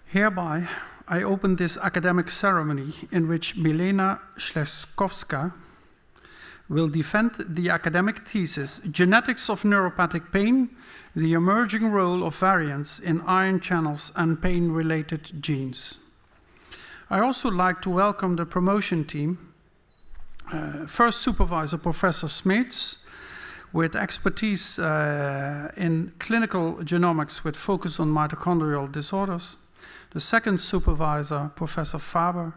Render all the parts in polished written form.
Hereby, I open this academic ceremony in which Milena Ślęczkowska will defend the academic thesis, Genetics of Neuropathic Pain, the Emerging Role of Variants in Ion Channels and Pain-Related Genes. I also like to welcome the promotion team, first supervisor, Professor Smeets, with expertise in clinical genomics with focus on mitochondrial disorders. The second supervisor, Professor Faber,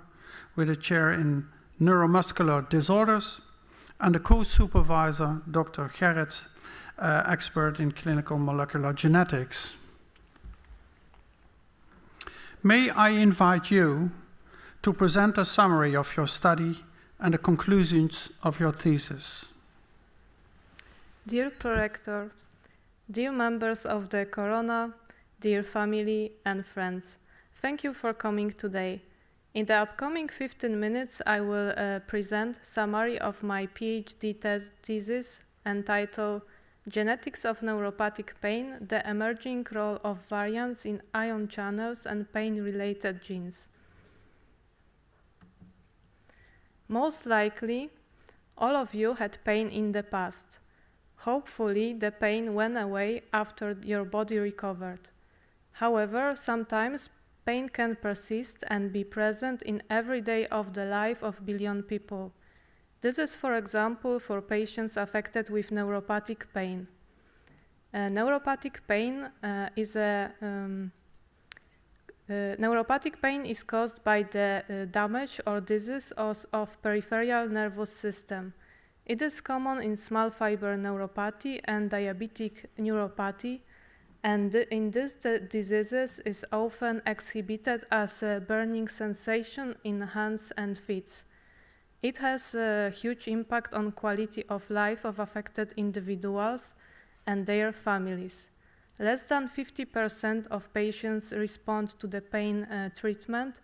with a chair in neuromuscular disorders. And the co-supervisor, Dr. Gerrits, expert in clinical molecular genetics. May I invite you to present a summary of your study and the conclusions of your thesis. Dear Prorector, dear members of the Corona, dear family and friends, thank you for coming today. In the upcoming 15 minutes, I will present a summary of my PhD thesis entitled Genetics of Neuropathic Pain, the Emerging Role of Variants in Ion Channels and Pain-Related Genes. Most likely, all of you had pain in the past. Hopefully, the pain went away after your body recovered. However, sometimes pain can persist and be present in every day of the life of billion people. This is, for example, for patients affected with neuropathic pain. Neuropathic pain is caused by the damage or disease of peripheral nervous system. It is common in small fiber neuropathy and diabetic neuropathy, and in these diseases is often exhibited as a burning sensation in hands and feet. It has a huge impact on quality of life of affected individuals and their families. Less than 50% of patients respond to the pain treatment,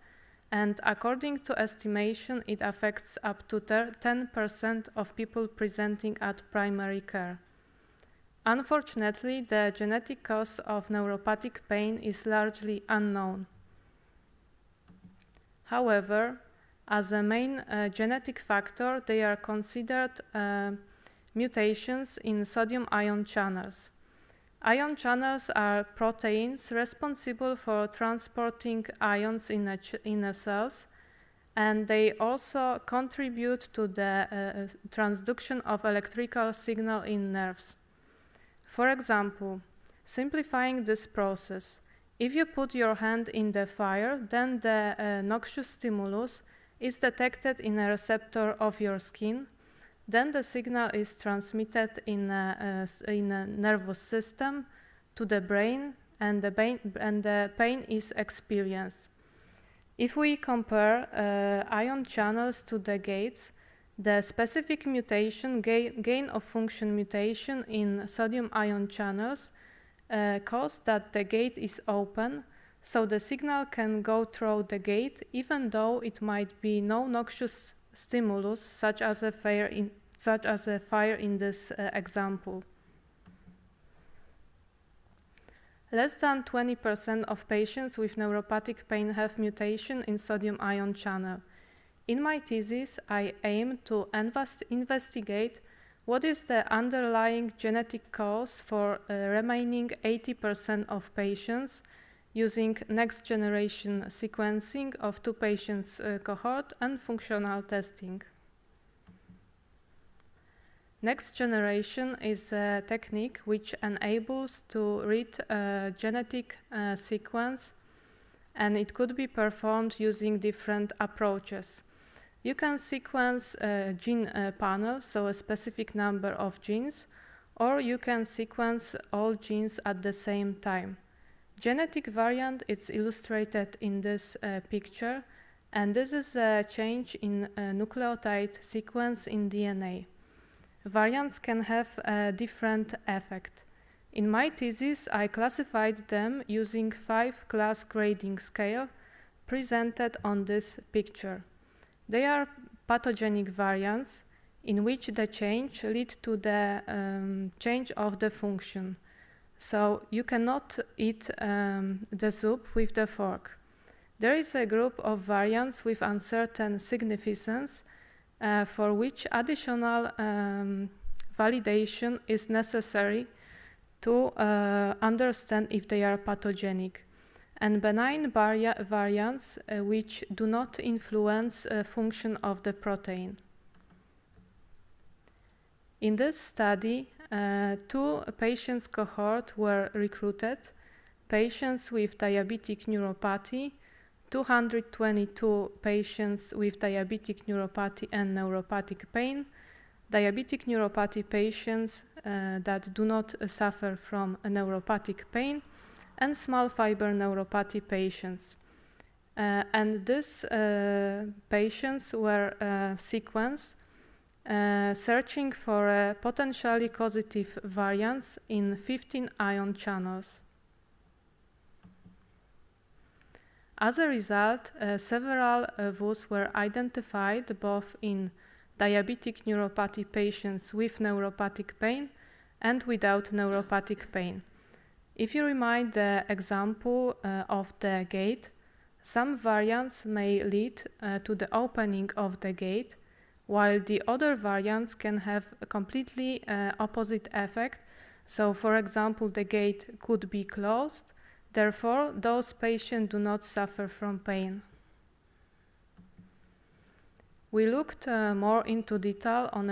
and according to estimation, it affects up to 10% of people presenting at primary care. Unfortunately, the genetic cause of neuropathic pain is largely unknown. However, as a main genetic factor, they are considered mutations in sodium ion channels. Ion channels are proteins responsible for transporting ions in cells, and they also contribute to the transduction of electrical signal in nerves. For example, simplifying this process, if you put your hand in the fire, then the noxious stimulus is detected in a receptor of your skin. Then the signal is transmitted in a nervous system to the brain, and the pain is experienced. If we compare ion channels to the gates, the specific mutation, gain of function mutation in sodium ion channels cause that the gate is open, so the signal can go through the gate even though it might be no noxious stimulus such as a fire in this example. Less than 20% of patients with neuropathic pain have mutation in sodium ion channel. In my thesis, I aim to investigate what is the underlying genetic cause for remaining 80% of patients using next-generation sequencing of 2 patients cohort and functional testing. Next generation is a technique which enables to read a genetic sequence, and it could be performed using different approaches. You can sequence a gene panel, so a specific number of genes, or you can sequence all genes at the same time. Genetic variant is illustrated in this picture, and this is a change in a nucleotide sequence in DNA. Variants can have a different effect. In my thesis, I classified them using 5-class grading scale presented on this picture. They are pathogenic variants in which the change leads to the change of the function. So you cannot eat the soup with the fork. There is a group of variants with uncertain significance for which additional validation is necessary to understand if they are pathogenic, and benign variants which do not influence function of the protein. In this study, 2 patients cohort were recruited: patients with diabetic neuropathy, 222 patients with diabetic neuropathy and neuropathic pain, diabetic neuropathy patients that do not suffer from neuropathic pain, and small fiber neuropathy patients. And these patients were sequenced, searching for potentially causative variants in 15 ion channels. As a result, several VUS were identified both in diabetic neuropathy patients with neuropathic pain and without neuropathic pain. If you remind the example of the gate, some variants may lead to the opening of the gate, while the other variants can have a completely opposite effect. So, for example, the gate could be closed, therefore those patients do not suffer from pain. We looked more into detail on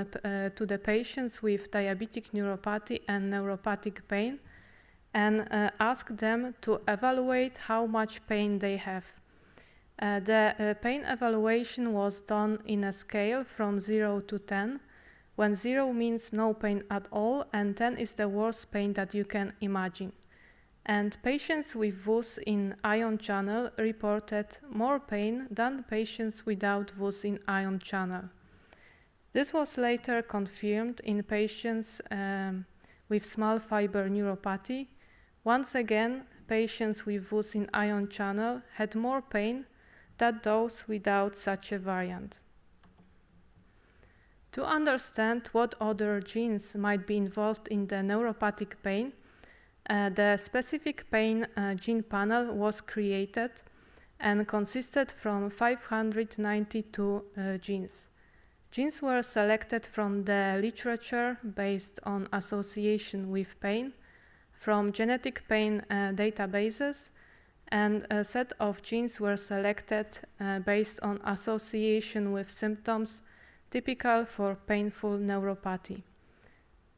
to the patients with diabetic neuropathy and neuropathic pain and asked them to evaluate how much pain they have. The pain evaluation was done in a scale from 0 to 10, when 0 means no pain at all and 10 is the worst pain that you can imagine. And patients with VUS in ion channel reported more pain than patients without VUS in ion channel. This was later confirmed in patients with small fiber neuropathy. Once again, patients with VUS in ion channel had more pain than those without such a variant. To understand what other genes might be involved in the neuropathic pain, the specific pain gene panel was created and consisted from 592 genes. Genes were selected from the literature based on association with pain, from genetic pain databases, and a set of genes were selected based on association with symptoms typical for painful neuropathy.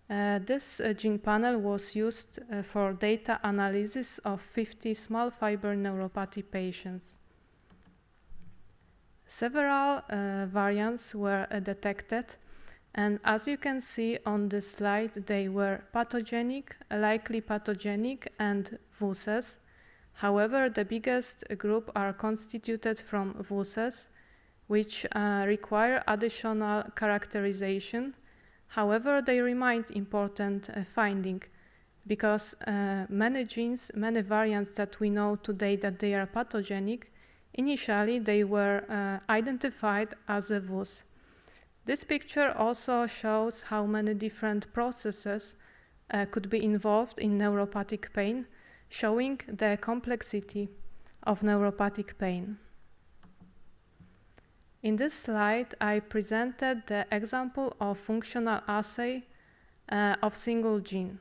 This gene panel was used for data analysis of 50 small fiber neuropathy patients. Several variants were detected, and as you can see on this slide, they were pathogenic, likely pathogenic, and VUSes. However, the biggest group are constituted from VUSes, which require additional characterization. However, they remain important finding because many genes, many variants that we know today that they are pathogenic, initially they were identified as a VUS. This picture also shows how many different processes could be involved in neuropathic pain, showing the complexity of neuropathic pain. In this slide, I presented the example of functional assay of single gene.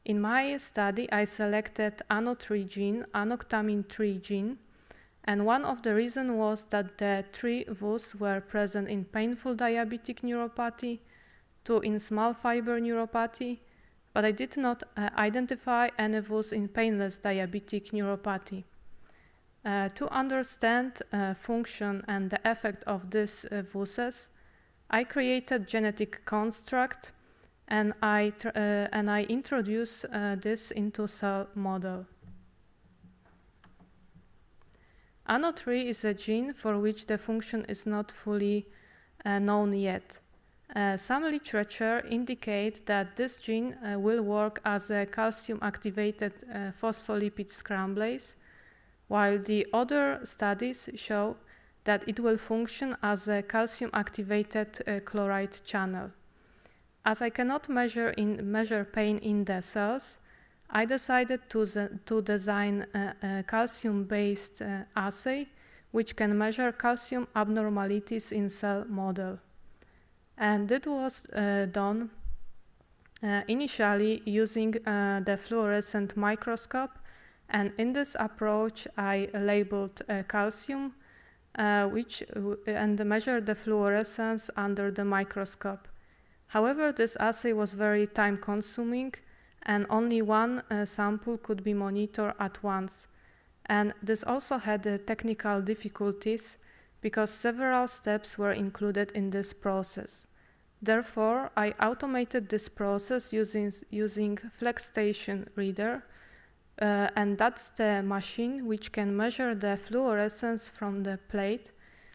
In my study, I selected ANO3 gene, anoctamin 3 gene, and one of the reasons was that the 3 VUS were present in painful diabetic neuropathy, 2 in small fiber neuropathy, but I did not identify any VUS in painless diabetic neuropathy. To understand function and the effect of these VUSes, I created genetic construct and I introduced this into cell model. ANO3 is a gene for which the function is not fully known yet. Some literature indicate that this gene will work as a calcium-activated phospholipid scramblase, while the other studies show that it will function as a calcium-activated chloride channel. As I cannot measure pain in the cells, I decided to design a calcium-based assay which can measure calcium abnormalities in cell model. And it was done initially using the fluorescent microscope, and in this approach I labeled calcium and measured the fluorescence under the microscope. However, this assay was very time-consuming, and only one sample could be monitored at once. And this also had technical difficulties because several steps were included in this process. Therefore, I automated this process using FlexStation Reader, and that's the machine which can measure the fluorescence from the plate,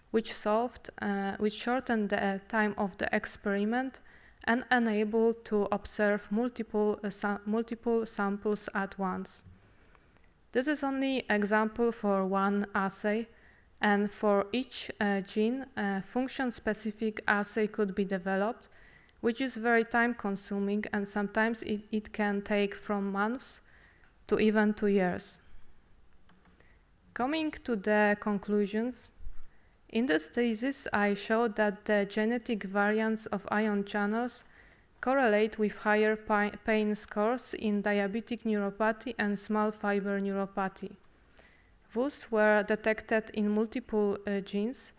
which shortened the time of the experiment and enabled to observe multiple samples at once. This is only example for one assay, and for each gene, a function-specific assay could be developed, which is very time-consuming, and sometimes it can take from months to even 2 years. Coming to the conclusions, in this thesis I showed that the genetic variants of ion channels correlate with higher pain scores in diabetic neuropathy and small fiber neuropathy. Those were detected in multiple genes,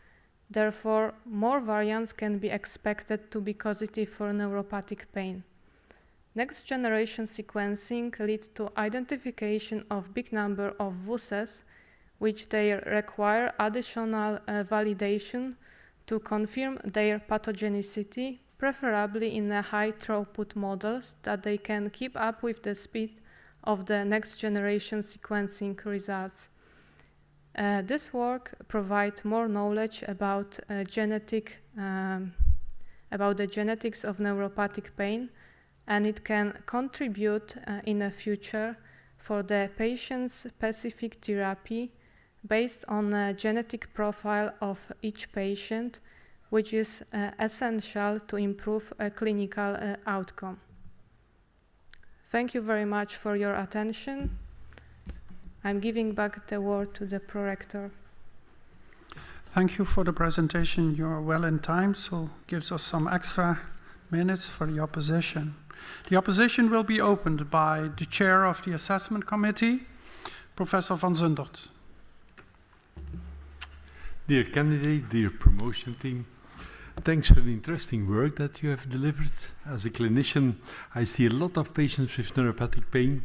therefore more variants can be expected to be causative for neuropathic pain. Next generation sequencing leads to identification of big number of VUSes, which they require additional validation to confirm their pathogenicity, preferably in a high throughput models that they can keep up with the speed of the next generation sequencing results. This work provides more knowledge about the genetics of neuropathic pain, and it can contribute in the future for the patient-specific therapy based on the genetic profile of each patient, which is essential to improve a clinical outcome. Thank you very much for your attention. I'm giving back the word to the prorector. Thank you for the presentation. You are well in time, so gives us some extra minutes for the opposition. The opposition will be opened by the chair of the assessment committee, Professor van Zundert. Dear candidate, dear promotion team, thanks for the interesting work that you have delivered. As a clinician, I see a lot of patients with neuropathic pain,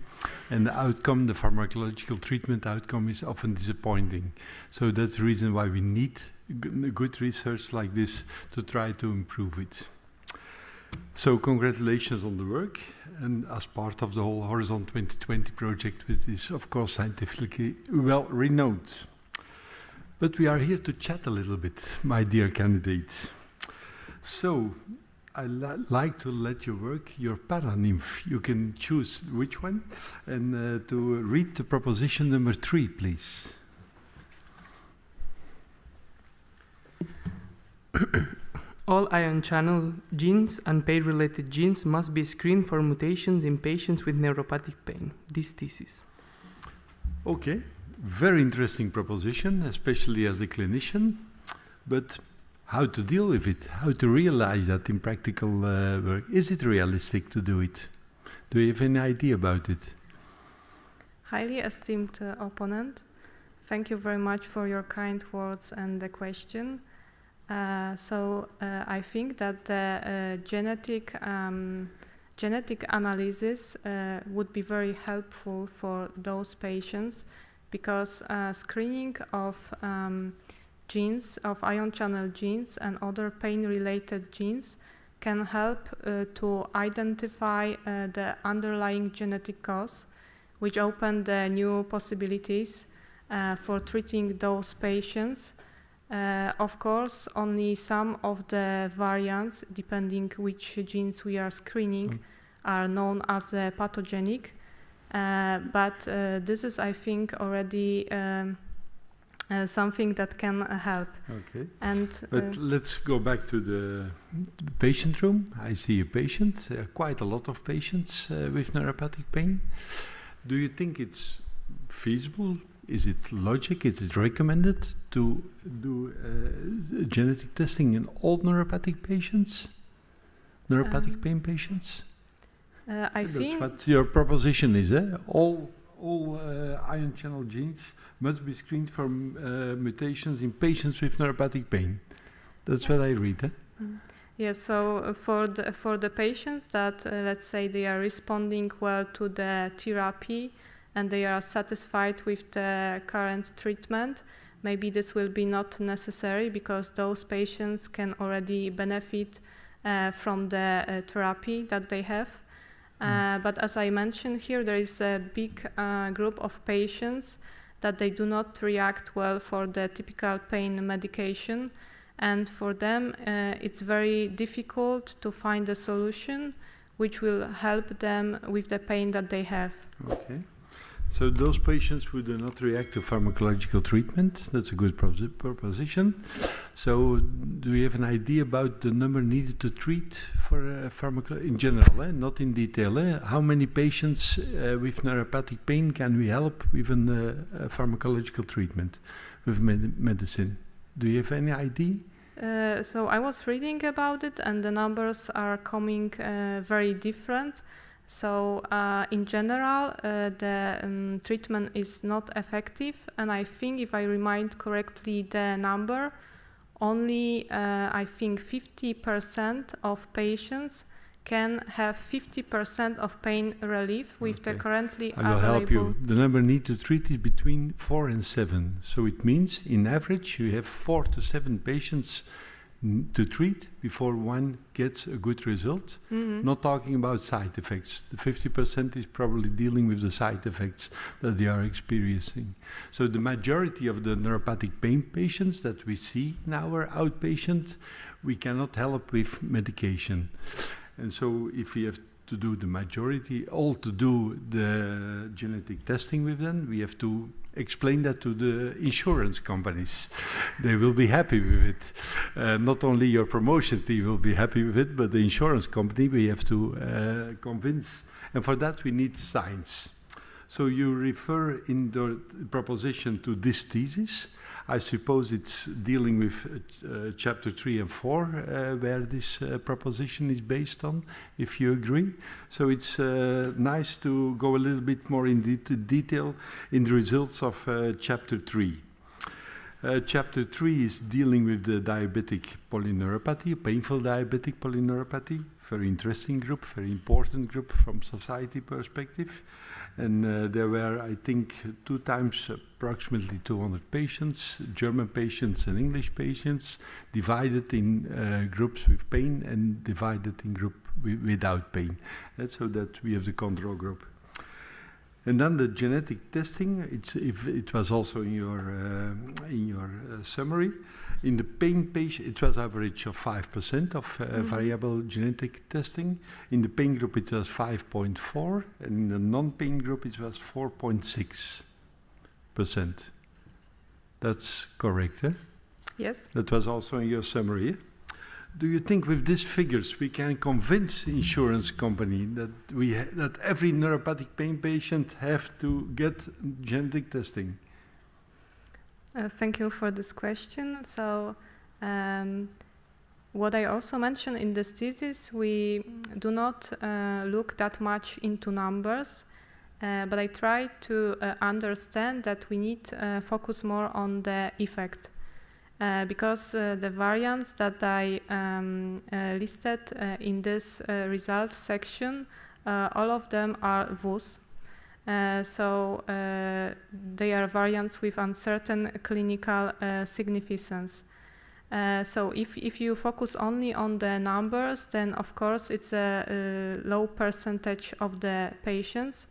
and the outcome, the pharmacological treatment outcome, is often disappointing. So that's the reason why we need good research like this to try to improve it. So congratulations on the work, and as part of the whole Horizon 2020 project, which is of course scientifically well renowned. But we are here to chat a little bit, my dear candidates. So I'd like to let you work your paranymph. You can choose which one, and to read the proposition number 3, please. All ion channel genes and pain-related genes must be screened for mutations in patients with neuropathic pain. This thesis. Okay, very interesting proposition, especially as a clinician. But how to deal with it? How to realize that in practical work? Is it realistic to do it? Do you have any idea about it? Highly esteemed opponent, thank you very much for your kind words and the question. I think that the genetic analysis would be very helpful for those patients, because screening of genes, of ion channel genes and other pain-related genes can help to identify the underlying genetic cause, which open the new possibilities for treating those patients. Of course, only some of the variants, depending which genes we are screening, are known as pathogenic. But this is, I think, already something that can help. Okay. But let's go back to the patient room. I see a patient, quite a lot of patients with neuropathic pain. Do you think it's feasible? Is it logic? Is it recommended to do genetic testing in all neuropathic patients? Neuropathic pain patients? I think That's what your proposition is, eh? All ion channel genes must be screened for mutations in patients with neuropathic pain. That's what I read, eh? yes. So for the patients that let's say they are responding well to the therapy and they are satisfied with the current treatment, maybe this will be not necessary because those patients can already benefit from the therapy that they have. But as I mentioned here, there is a big group of patients that they do not react well for the typical pain medication. And for them, it's very difficult to find a solution which will help them with the pain that they have. Okay. So those patients who do not react to pharmacological treatment, that's a good proposition. So do you have an idea about the number needed to treat for in general, not in detail? How many patients with neuropathic pain can we help with a pharmacological treatment with medicine? Do you have any idea? So I was reading about it and the numbers are coming very different. So in general, the treatment is not effective, and I think if I remind correctly the number, only I think 50% of patients can have 50% of pain relief with the currently I will available. help you. The number need to treat is between 4 and 7. So it means, in average, you have 4 to 7 patients to treat before one gets a good result. Not talking about side effects. The 50% is probably dealing with the side effects that they are experiencing. So the majority of the neuropathic pain patients that we see in our outpatient, we cannot help with medication. And so if we have to do the majority, all to do the genetic testing with them, we have to explain that to the insurance companies. They will be happy with it. Not only your promotion team will be happy with it, but the insurance company we have to convince. And for that we need science. So you refer in the proposition to this thesis. I suppose it's dealing with chapter 3 and 4, where this proposition is based on, if you agree. So it's nice to go a little bit more into detail in the results of chapter 3. Chapter 3 is dealing with the diabetic polyneuropathy, painful diabetic polyneuropathy. Very interesting group, very important group from society perspective. And there were, I think, 2 times approximately 200 patients, German patients and English patients, divided in groups with pain and divided in group without pain. So that we have the control group. And then the genetic testing, it was also in your summary. In the pain patient, it was average of 5% of variable genetic testing. In the pain group, it was 5.4, and in the non-pain group, it was 4.6%. That's correct, eh? Yes. That was also in your summary. Eh? Do you think with these figures we can convince insurance company that that every neuropathic pain patient have to get genetic testing? Thank you for this question. So, what I also mentioned in this thesis, we do not look that much into numbers, but I try to understand that we need to focus more on the effect. Because the variants that I listed in this results section, all of them are VUS. So they are variants with uncertain clinical significance. So if you focus only on the numbers, then of course it's a low percentage of the patients.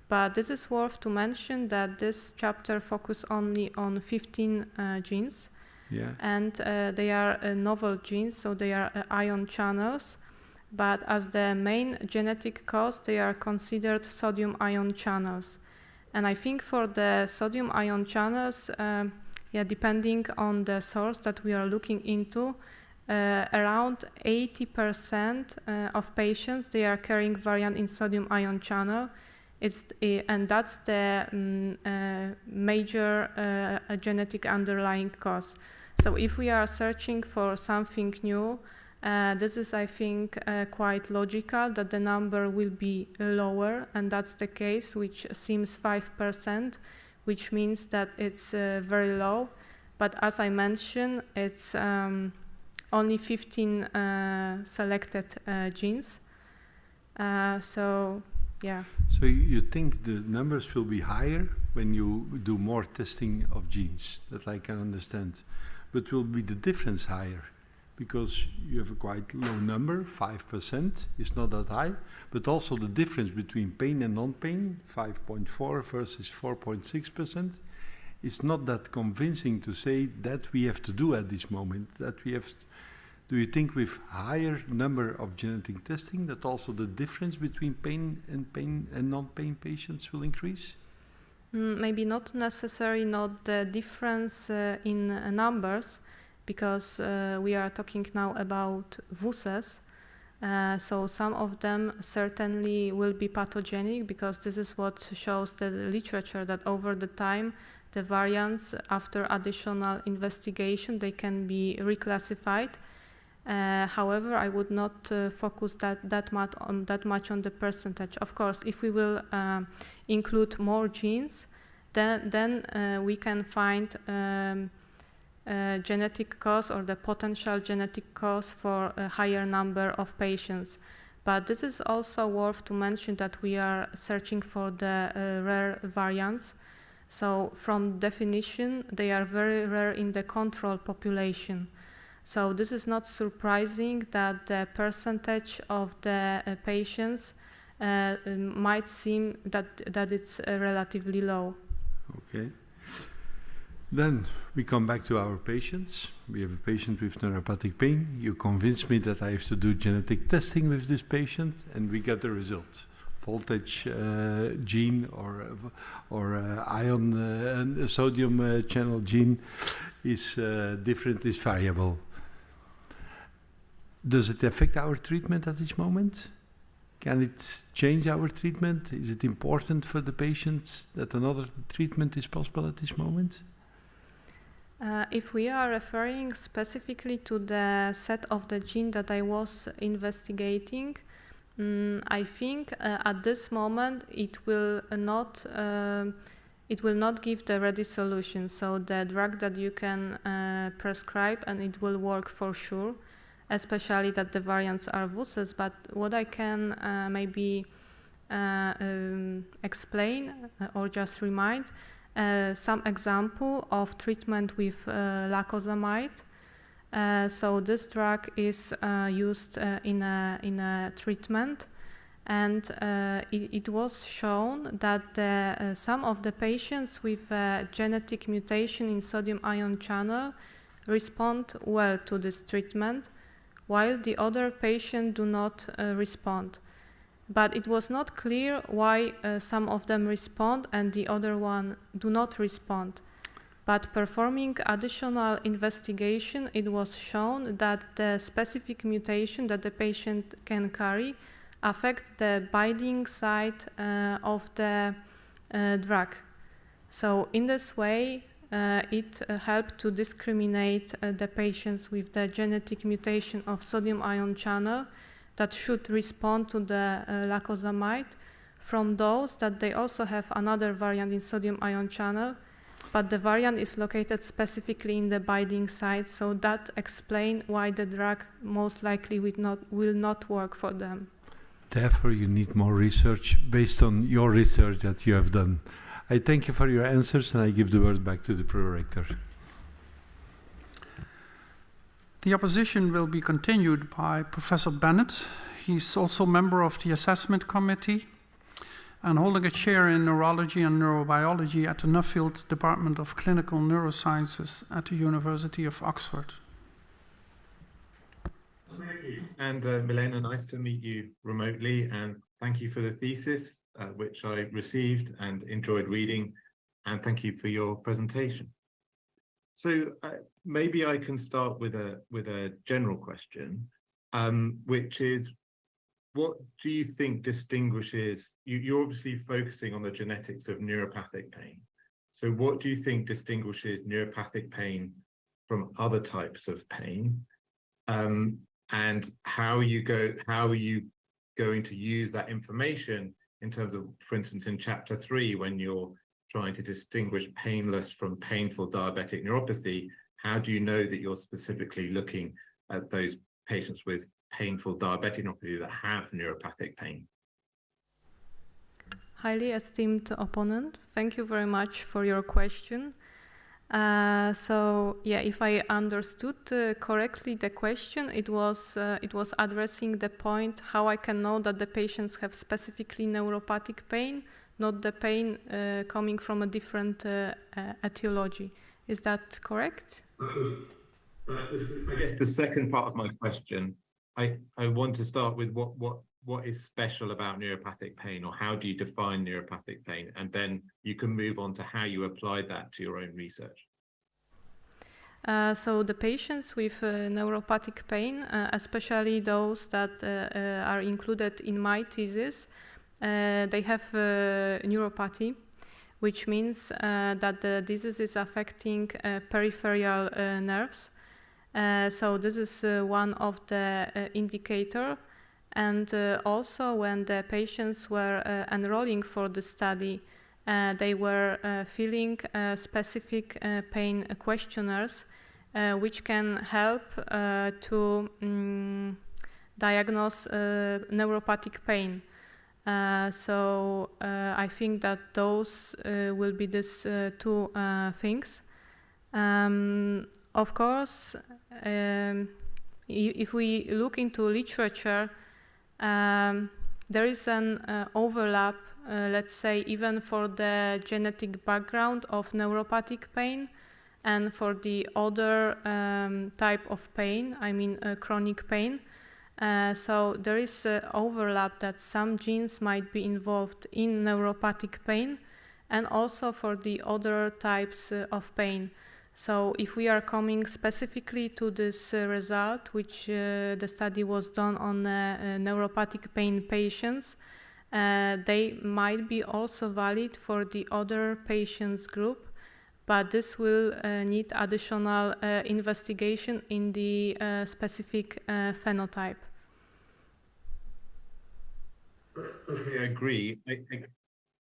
But this is worth to mention that this chapter focuses only on 15 genes. Yeah. And they are novel genes, so they are ion channels. But as the main genetic cause, they are considered sodium ion channels. And I think for the sodium ion channels, depending on the source that we are looking into, around 80% of patients, they are carrying variant in sodium ion channel. And that's the major genetic underlying cause. So if we are searching for something new, this is, I think, quite logical that the number will be lower, and that's the case, which seems 5%, which means that it's very low. But as I mentioned, it's only 15 selected genes. So, yeah. So you think the numbers will be higher when you do more testing of genes, that I can understand. But will be the difference higher? Because you have a quite low number, 5% is not that high, but also the difference between pain and non-pain, 5.4 versus 4.6%, is not that convincing to say that we have to do at this moment, that we have. Do you think with higher number of genetic testing that also the difference between pain and non-pain patients will increase? Maybe not necessarily not the difference in numbers, because we are talking now about VUSes. So some of them certainly will be pathogenic, because this is what shows the literature, that over the time the variants, after additional investigation, they can be reclassified. However, I would not focus that much on the percentage. Of course, if we will include more genes, then we can find genetic cause or the potential genetic cause for a higher number of patients. But this is also worth to mention that we are searching for the rare variants. So from definition, they are very rare in the control population. So this is not surprising that the percentage of the patients might seem that it's relatively low. Okay. Then we come back to our patients. We have a patient with neuropathic pain. You convince me that I have to do genetic testing with this patient, and we get the result. Voltage gene or ion and sodium channel gene is different, is variable. Does it affect our treatment at this moment? Can it change our treatment? Is it important for the patients that another treatment is possible at this moment? If we are referring specifically to the set of the gene that I was investigating, I think at this moment it will not give the ready solution. So the drug that you can prescribe, and it will work for sure, especially that the variants are VUSes. But what I can maybe explain or just remind, some example of treatment with lacosamide. So this drug is used in a treatment, and it was shown that some of the patients with genetic mutation in sodium ion channel respond well to this treatment, while the other patients do not respond. But it was not clear why some of them respond and the other one do not respond. But performing additional investigation, it was shown that the specific mutation that the patient can carry affect the binding site of the drug. So in this way, it helped to discriminate the patients with the genetic mutation of sodium ion channel that should respond to the lacosamide from those that they also have another variant in sodium ion channel, but the variant is located specifically in the binding site, so that explains why the drug most likely will not work for them. Therefore, you need more research based on your research that you have done. I thank you for your answers, and I give the word back to the prorector. The opposition will be continued by Professor Bennett. He's also a member of the assessment committee and holding a chair in neurology and neurobiology at the Nuffield Department of Clinical Neurosciences at the University of Oxford. Thank you. And Milena, nice to meet you remotely, and thank you for the thesis, which I received and enjoyed reading, and thank you for your presentation. So maybe I can start with a general question, which is, what do you think distinguishes, you're obviously focusing on the genetics of neuropathic pain. So what do you think distinguishes neuropathic pain from other types of pain? And how are you going to use that information in terms of, for instance, in chapter 3, when you're trying to distinguish painless from painful diabetic neuropathy, how do you know that you're specifically looking at those patients with painful diabetic neuropathy that have neuropathic pain? Highly esteemed opponent, thank you very much for your question. So yeah, if I understood correctly the question, it was addressing the point how I can know that the patients have specifically neuropathic pain, not the pain coming from a different etiology. Is that correct? I guess the second part of my question, I want to start with what is special about neuropathic pain, or how do you define neuropathic pain? And then you can move on to how you applied that to your own research. So the patients with neuropathic pain, especially those that are included in my thesis, they have neuropathy, which means that the disease is affecting peripheral nerves. So this is one of the indicator. And also when the patients were enrolling for the study, they were filling specific pain questionnaires, which can help to diagnose neuropathic pain. So I think that those will be these two things. Of course, if we look into literature, there is an overlap, let's say, even for the genetic background of neuropathic pain and for the other type of pain, I mean chronic pain. So there is overlap that some genes might be involved in neuropathic pain and also for the other types of pain. So if we are coming specifically to this result, which the study was done on neuropathic pain patients, they might be also valid for the other patients group, but this will need additional investigation in the specific phenotype. Okay, I agree. I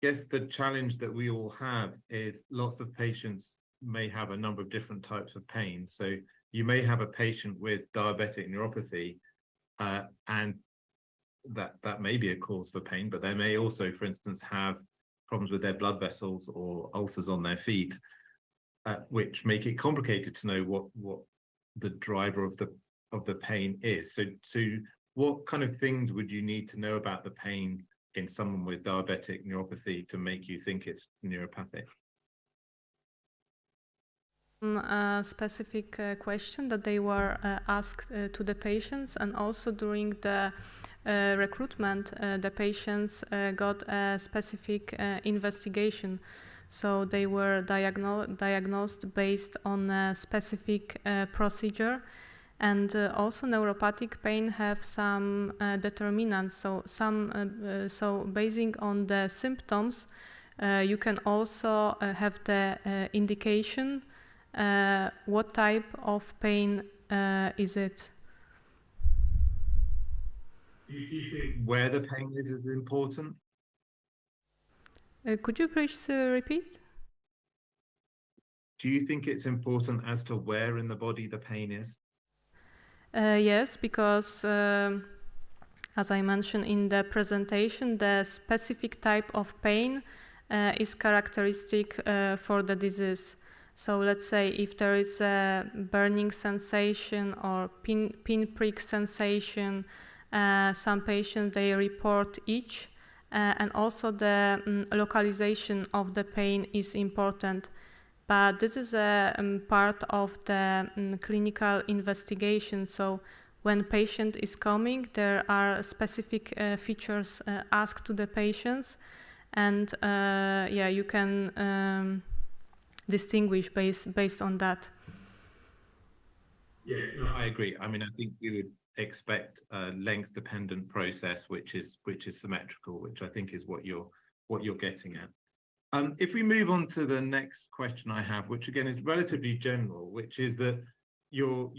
guess the challenge that we all have is lots of patients may have a number of different types of pain. So you may have a patient with diabetic neuropathy, and that may be a cause for pain, but they may also, for instance, have problems with their blood vessels or ulcers on their feet, which make it complicated to know what the driver of the pain is. So what kind of things would you need to know about the pain in someone with diabetic neuropathy to make you think it's neuropathic? A specific question that they were asked to the patients, and also during the recruitment, the patients got a specific investigation. So they were diagnosed based on a specific procedure, and also neuropathic pain have some determinants. So basing on the symptoms, you can also have the indication what type of pain is it. Do you think where the pain is important? Could you please repeat? Do you think it's important as to where in the body the pain is? Yes, because as I mentioned in the presentation, the specific type of pain is characteristic for the disease. So let's say if there is a burning sensation or pinprick sensation, some patients, they report itch, and also the localization of the pain is important. But this is a part of the clinical investigation. So when patient is coming, there are specific features asked to the patients, and yeah, you can distinguish based on that. Yeah, no, I agree. I mean, I think we would expect a length-dependent process which is symmetrical, which I think is what you're getting at. If we move on to the next question I have, which again is relatively general, which is that you're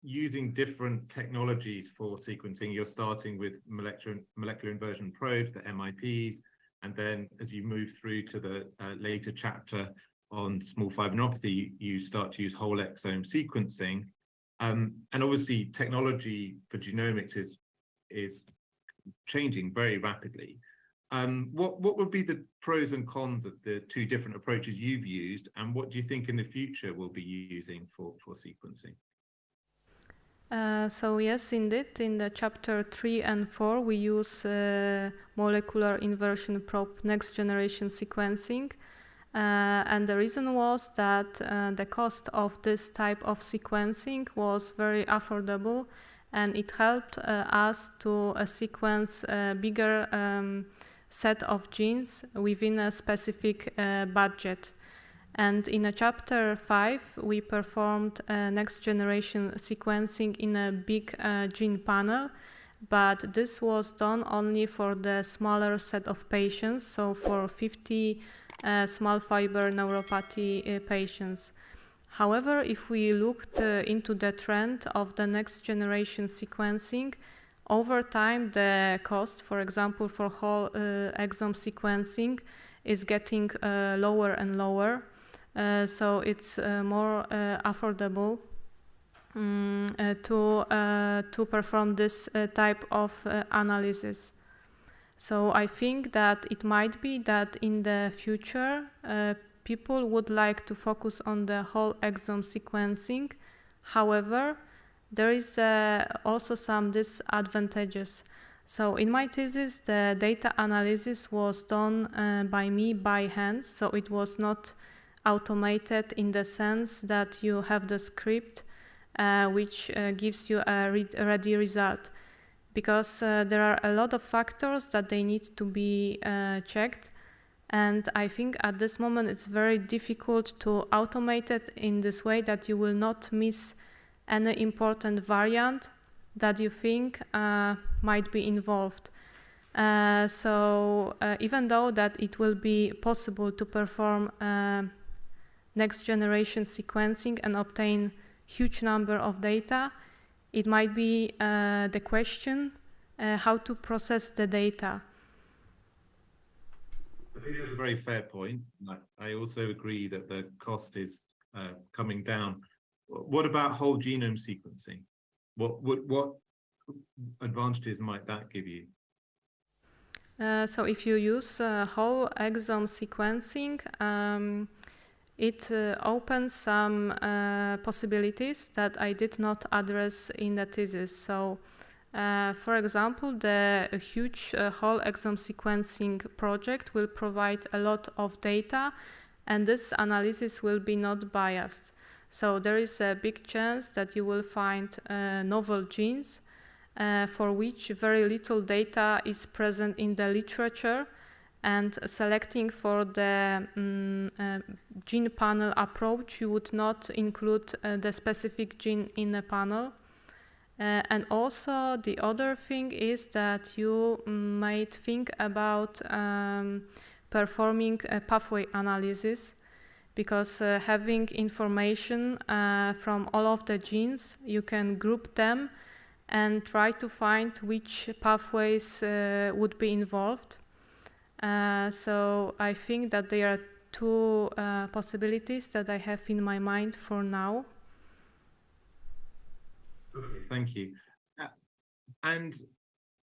using different technologies for sequencing. You're starting with molecular inversion probes, the MIPs, and then as you move through to the later chapter on small fiber neuropathy, you start to use whole exome sequencing. And obviously technology for genomics is changing very rapidly. What would be the pros and cons of the two different approaches you've used, and what do you think in the future we'll be using for sequencing? So yes, indeed, in the chapter 3 and 4, we use molecular inversion probe next generation sequencing. And the reason was that the cost of this type of sequencing was very affordable, and it helped us to sequence a bigger set of genes within a specific budget. And in chapter 5, we performed next generation sequencing in a big gene panel, but this was done only for the smaller set of patients, so for 50 small fiber neuropathy patients. However, if we looked into the trend of the next generation sequencing, over time the cost, for example, for whole exome sequencing is getting lower and lower. So it's more affordable to perform this type of analysis. So I think that it might be that in the future people would like to focus on the whole exome sequencing. However, there is also some disadvantages. So in my thesis, the data analysis was done by me by hand, so it was not automated in the sense that you have the script which gives you a ready result, because there are a lot of factors that they need to be checked, and I think at this moment it's very difficult to automate it in this way that you will not miss any important variant that you think might be involved. So even though that it will be possible to perform next generation sequencing and obtain huge number of data, it might be the question how to process the data. I think that's a very fair point. I also agree that the cost is coming down. What about whole genome sequencing? What advantages might that give you? So if you use whole exome sequencing, it opens some possibilities that I did not address in the thesis. So, for example, the huge whole exome sequencing project will provide a lot of data, and this analysis will be not biased. So there is a big chance that you will find novel genes for which very little data is present in the literature, and selecting for the gene panel approach, you would not include the specific gene in the panel. And also the other thing is that you might think about performing a pathway analysis, because having information from all of the genes, you can group them and try to find which pathways would be involved. So I think that there are two possibilities that I have in my mind for now. Okay, thank you. And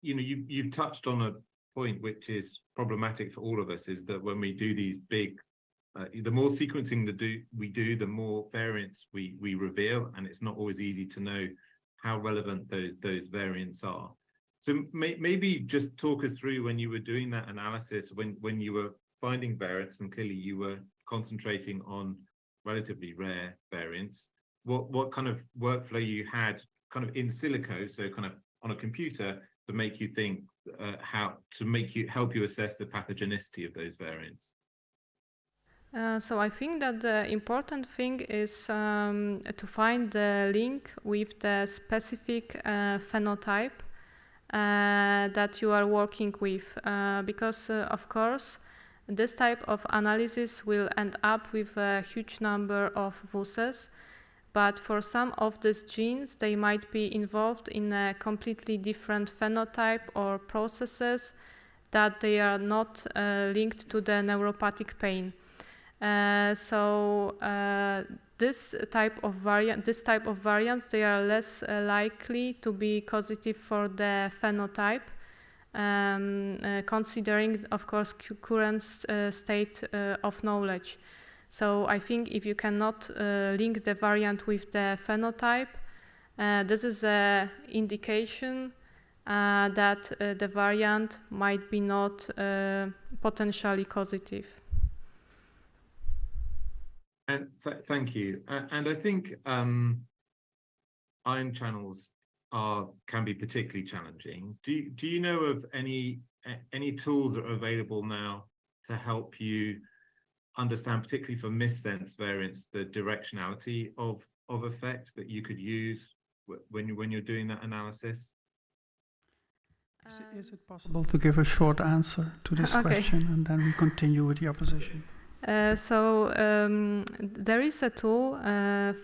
you know, you've touched on a point which is problematic for all of us, is that when we do these big, the more sequencing we do, the more variants we reveal, and it's not always easy to know how relevant those variants are. So maybe just talk us through, when you were doing that analysis, when you were finding variants, and clearly you were concentrating on relatively rare variants, what kind of workflow you had kind of in silico, so kind of on a computer, to make you think help you assess the pathogenicity of those variants? So I think that the important thing is to find the link with the specific phenotype that you are working with, because of course this type of analysis will end up with a huge number of VUSes, but for some of these genes they might be involved in a completely different phenotype or processes that they are not linked to the neuropathic pain. So this type of variants, they are less likely to be causative for the phenotype, considering, of course, current state of knowledge. So I think if you cannot link the variant with the phenotype, this is an indication that the variant might be not potentially causative. And thank you. And I think ion channels can be particularly challenging. Do you know of any tools that are available now to help you understand, particularly for missense variants, the directionality of effects that you could use when you're doing that analysis? Is it possible to give a short answer to this question, and then we continue with the opposition? So there is a tool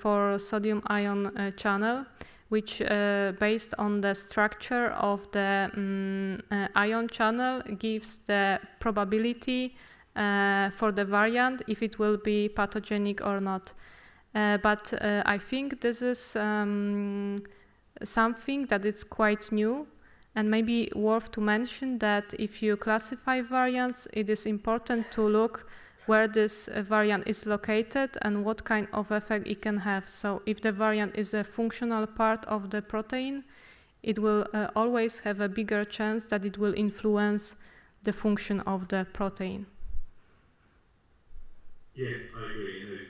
for sodium ion channel, which based on the structure of the ion channel gives the probability for the variant if it will be pathogenic or not. But I think this is something that is quite new, and maybe worth to mention that if you classify variants, it is important to look where this variant is located and what kind of effect it can have. So if the variant is a functional part of the protein, it will always have a bigger chance that it will influence the function of the protein. Yes, I agree. There's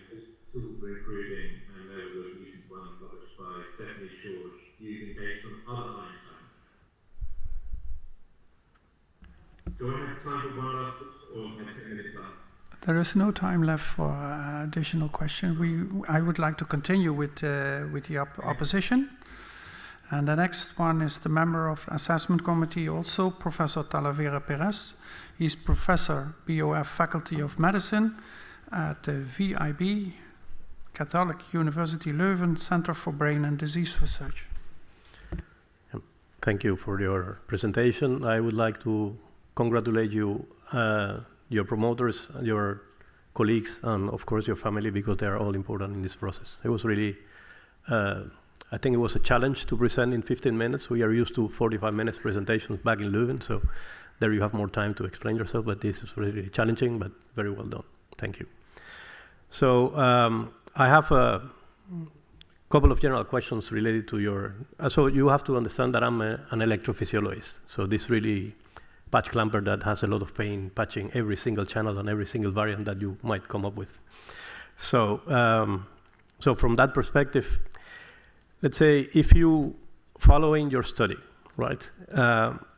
tools for improving, and there was a recent one published by Stephanie George using based on other ion channels. Do I have time for one last or 10 minutes left? There is no time left for additional question. I would like to continue with the opposition. And the next one is the member of assessment committee, also Professor Talavera Perez. He's Professor BOF Faculty of Medicine at the VIB, Catholic University Leuven Center for Brain and Disease Research. Thank you for your presentation. I would like to congratulate you, your promoters, your colleagues, and of course your family, because they are all important in this process. It was really, I think it was a challenge to present in 15 minutes. We are used to 45 minutes presentations back in Leuven, so there you have more time to explain yourself, but this is really challenging, but very well done. Thank you. So I have a couple of general questions related to your, so you have to understand that I'm an electrophysiologist, so this really patch clamper that has a lot of pain patching every single channel and every single variant that you might come up with. So, so from that perspective, let's say if you following your study, right,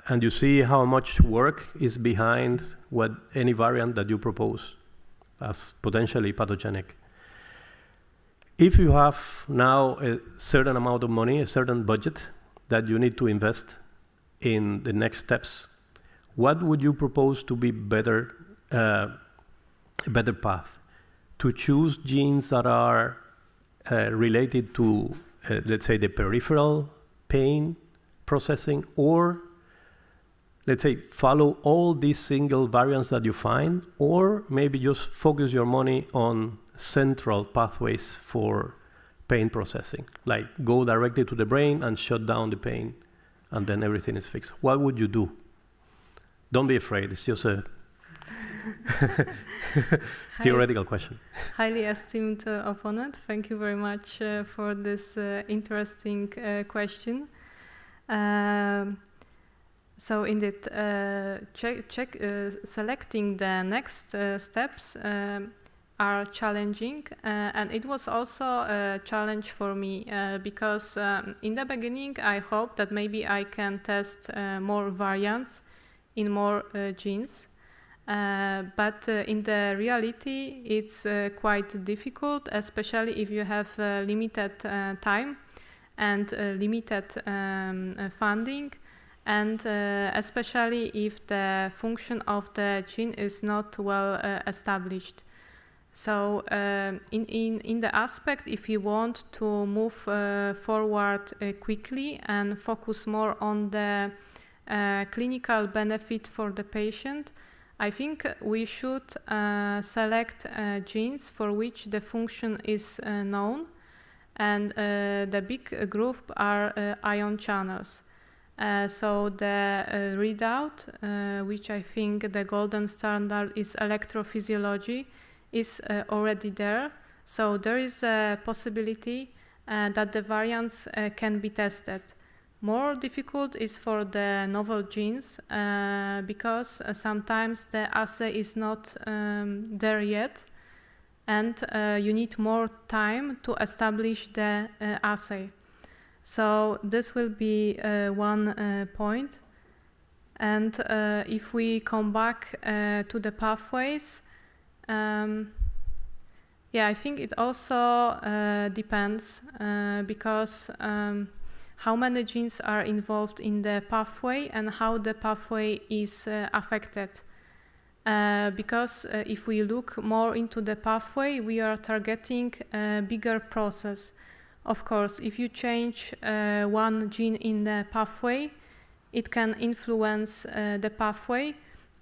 and you see how much work is behind what any variant that you propose as potentially pathogenic. If you have now a certain amount of money, a certain budget that you need to invest in the next steps, what would you propose to be better, a better path? To choose genes that are related to, let's say, the peripheral pain processing, or let's say follow all these single variants that you find, or maybe just focus your money on central pathways for pain processing, like go directly to the brain and shut down the pain, and then everything is fixed. What would you do? Don't be afraid, it's just a theoretical question. Highly esteemed opponent, thank you very much for this interesting question. So indeed, selecting the next steps are challenging, and it was also a challenge for me because in the beginning I hoped that maybe I can test more variants in more genes, But in the reality, it's quite difficult, especially if you have limited time and limited funding, and especially if the function of the gene is not well established. So in the aspect, if you want to move forward quickly and focus more on the clinical benefit for the patient, I think we should select genes for which the function is known, and the big group are ion channels. So the readout, which I think the golden standard is electrophysiology, is already there. So there is a possibility that the variants can be tested. More difficult is for the novel genes because sometimes the assay is not there yet, and you need more time to establish the assay. So this will be one point. And if we come back to the pathways, yeah, I think it also depends because how many genes are involved in the pathway and how the pathway is affected. Because if we look more into the pathway, we are targeting a bigger process. Of course, if you change one gene in the pathway, it can influence the pathway,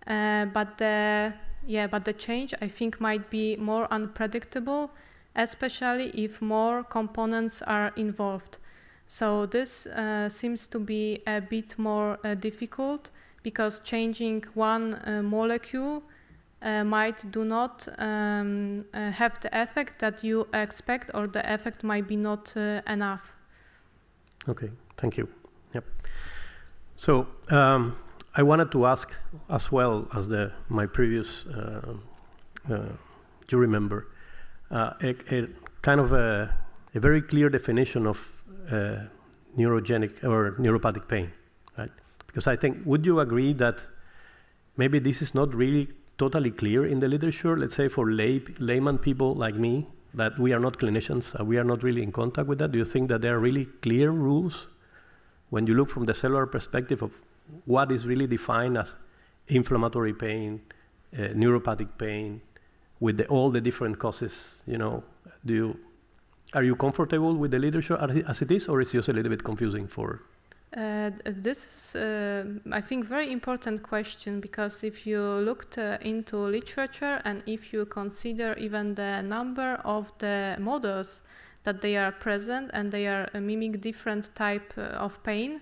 but the change, I think, might be more unpredictable, especially if more components are involved. So this seems to be a bit more difficult because changing one molecule might do not have the effect that you expect, or the effect might be not enough. Okay, thank you. Yep. So I wanted to ask, as well as my previous jury member, a kind of a very clear definition of neurogenic or neuropathic pain, right? Because I think, would you agree that maybe this is not really totally clear in the literature, let's say for layman people like me, that we are not clinicians, we are not really in contact with that? Do you think that there are really clear rules when you look from the cellular perspective of what is really defined as inflammatory pain, neuropathic pain, with all the different causes? You know, are you comfortable with the literature as it is, or is it just a little bit confusing for? This is, I think, very important question, because if you looked into literature and if you consider even the number of the models that they are present and they are mimic different type of pain,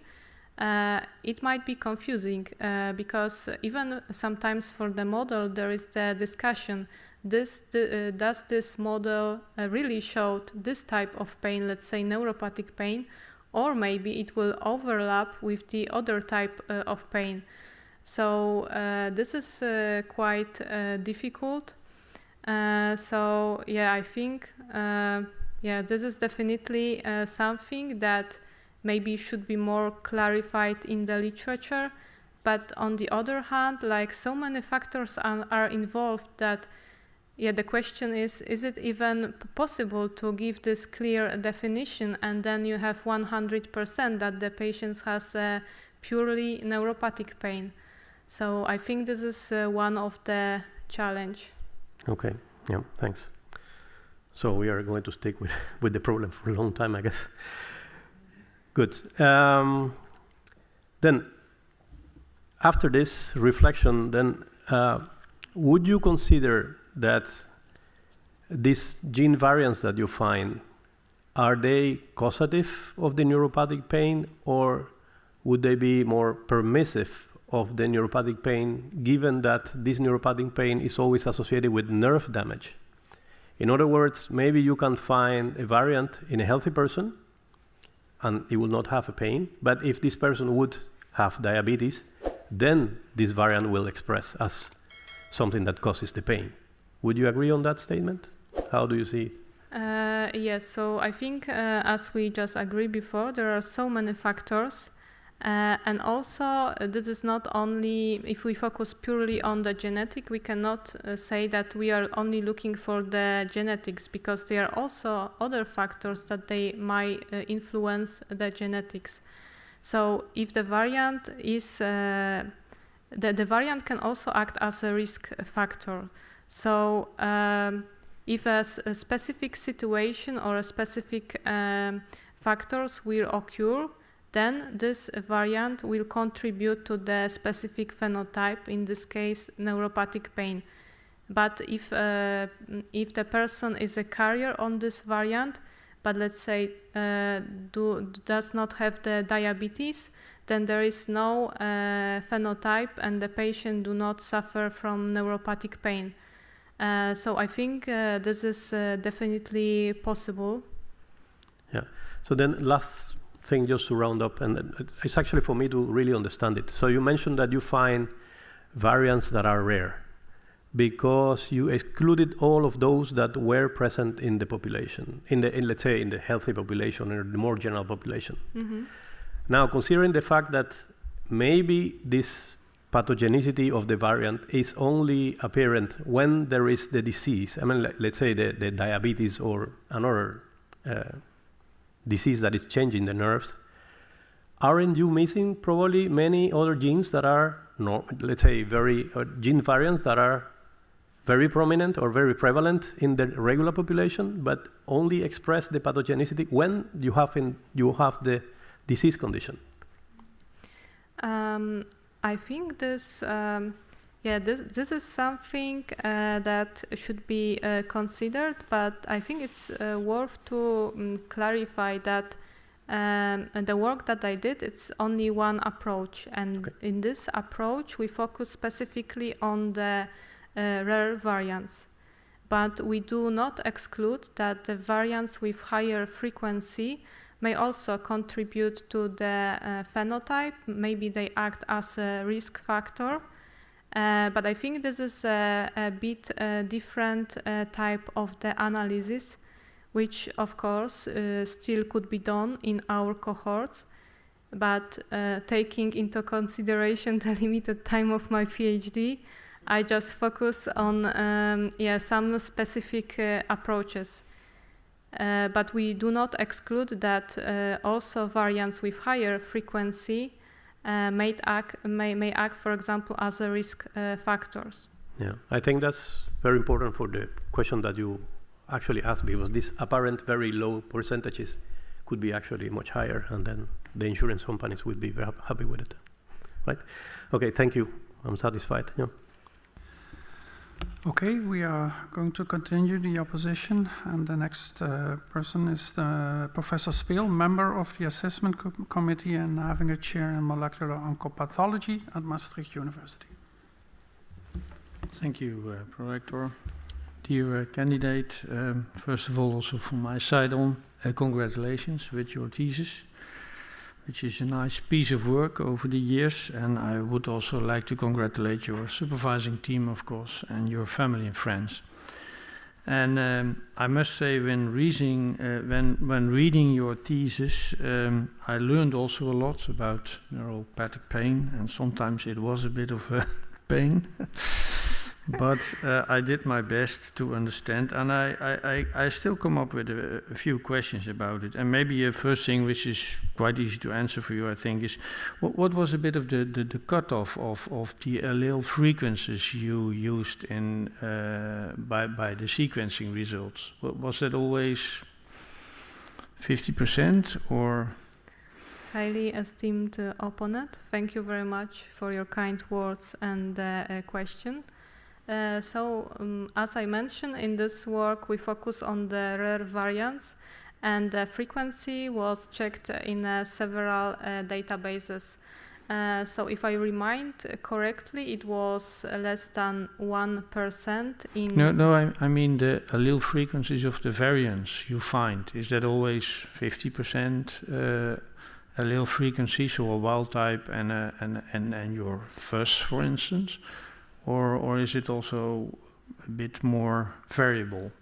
it might be confusing because even sometimes for the model there is the discussion. Does this model really showed this type of pain, let's say neuropathic pain, or maybe it will overlap with the other type of pain. So this is quite difficult. So yeah, I think this is definitely something that maybe should be more clarified in the literature. But on the other hand, like so many factors are involved that the question is it even possible to give this clear definition and then you have 100% that the patient has purely neuropathic pain? So I think this is one of the challenge. Okay, yeah, thanks. So we are going to stick with the problem for a long time, I guess. Good. Then after this reflection, then would you consider that these gene variants that you find, are they causative of the neuropathic pain, or would they be more permissive of the neuropathic pain, given that this neuropathic pain is always associated with nerve damage? In other words, maybe you can find a variant in a healthy person and it will not have a pain, but if this person would have diabetes, then this variant will express as something that causes the pain. Would you agree on that statement? How do you see it? Yes, so I think as we just agreed before, there are so many factors And also, this is not only, if we focus purely on the genetic, we cannot say that we are only looking for the genetics, because there are also other factors that they might influence the genetics. So if the variant is, the variant can also act as a risk factor. So if a specific situation or a specific factors will occur, then this variant will contribute to the specific phenotype, in this case, neuropathic pain. But if the person is a carrier on this variant, but let's say does not have the diabetes, then there is no phenotype and the patient do not suffer from neuropathic pain. So I think this is definitely possible. Yeah. So then last thing, just to round up, and it's actually for me to really understand it. So you mentioned that you find variants that are rare because you excluded all of those that were present in the population, let's say in the healthy population or the more general population. Mm-hmm. Now, considering the fact that maybe this pathogenicity of the variant is only apparent when there is the disease, I mean, let's say the diabetes or another disease that is changing the nerves, aren't you missing probably many other genes that are, let's say, gene variants that are very prominent or very prevalent in the regular population, but only express the pathogenicity when you have the disease condition? I think this is something that should be considered, but I think it's worth to clarify that the work that I did, it's only one approach, and in this approach we focus specifically on the rare variants. But we do not exclude that the variants with higher frequency may also contribute to the phenotype. Maybe they act as a risk factor. But I think this is a bit different type of the analysis, which of course still could be done in our cohorts. But taking into consideration the limited time of my PhD, I just focus on some specific approaches. But we do not exclude that also variants with higher frequency may act, for example, as a risk factors. Yeah, I think that's very important for the question that you actually asked, because these apparent very low percentages could be actually much higher, and then the insurance companies would be very happy with it, right? Okay, thank you. I'm satisfied. Yeah. Okay, we are going to continue the opposition, and the next person is Professor Speel, member of the assessment committee and having a chair in molecular oncopathology at Maastricht University. Thank you, Prorector. Dear candidate, first of all, also from my side congratulations with your thesis, which is a nice piece of work over the years, and I would also like to congratulate your supervising team, of course, and your family and friends. And I must say, when reading your thesis, I learned also a lot about neuropathic pain, and sometimes it was a bit of a pain. But I did my best to understand, and I still come up with a few questions about it. And maybe a first thing, which is quite easy to answer for you, I think, is what was a bit of the cutoff of the allele frequencies you used in by the sequencing results? Was that always 50% or? Highly esteemed opponent, thank you very much for your kind words and question. As I mentioned, in this work we focus on the rare variants, and the frequency was checked in several databases. So if I remind correctly, it was less than 1% in... No, I mean the allele frequencies of the variants you find. Is that always 50% allele frequency, so a wild type and your FUS, for instance? Or is it also a bit more variable?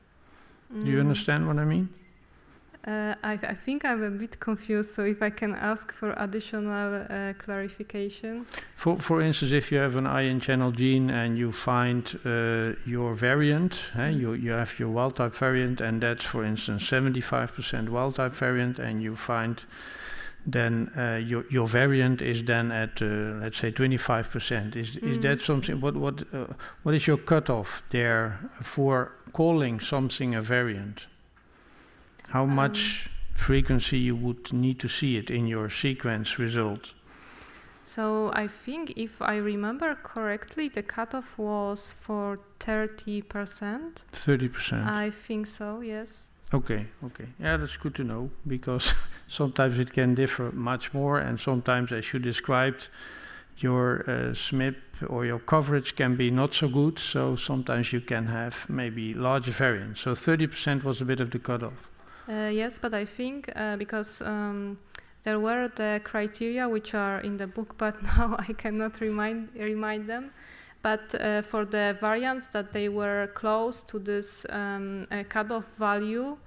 Do you understand what I mean? I think I'm a bit confused, so if I can ask for additional clarification. For instance, if you have an ion channel gene and you find your variant, you have your wild type variant, and that's, for instance, 75% wild type variant, and you find then your variant is then at let's say 25%. Is that something? What is your cutoff there for calling something a variant? How much frequency you would need to see it in your sequence result? So I think, if I remember correctly, the cutoff was for 30%. 30%. I think so. Yes. Okay. Yeah, that's good to know, because sometimes it can differ much more, and sometimes, as you described, your SMIP or your coverage can be not so good, so sometimes you can have maybe larger variants. So 30% was a bit of the cutoff. Yes, but I think because there were the criteria which are in the book, but now I cannot remind them. But for the variants that they were close to this cutoff value,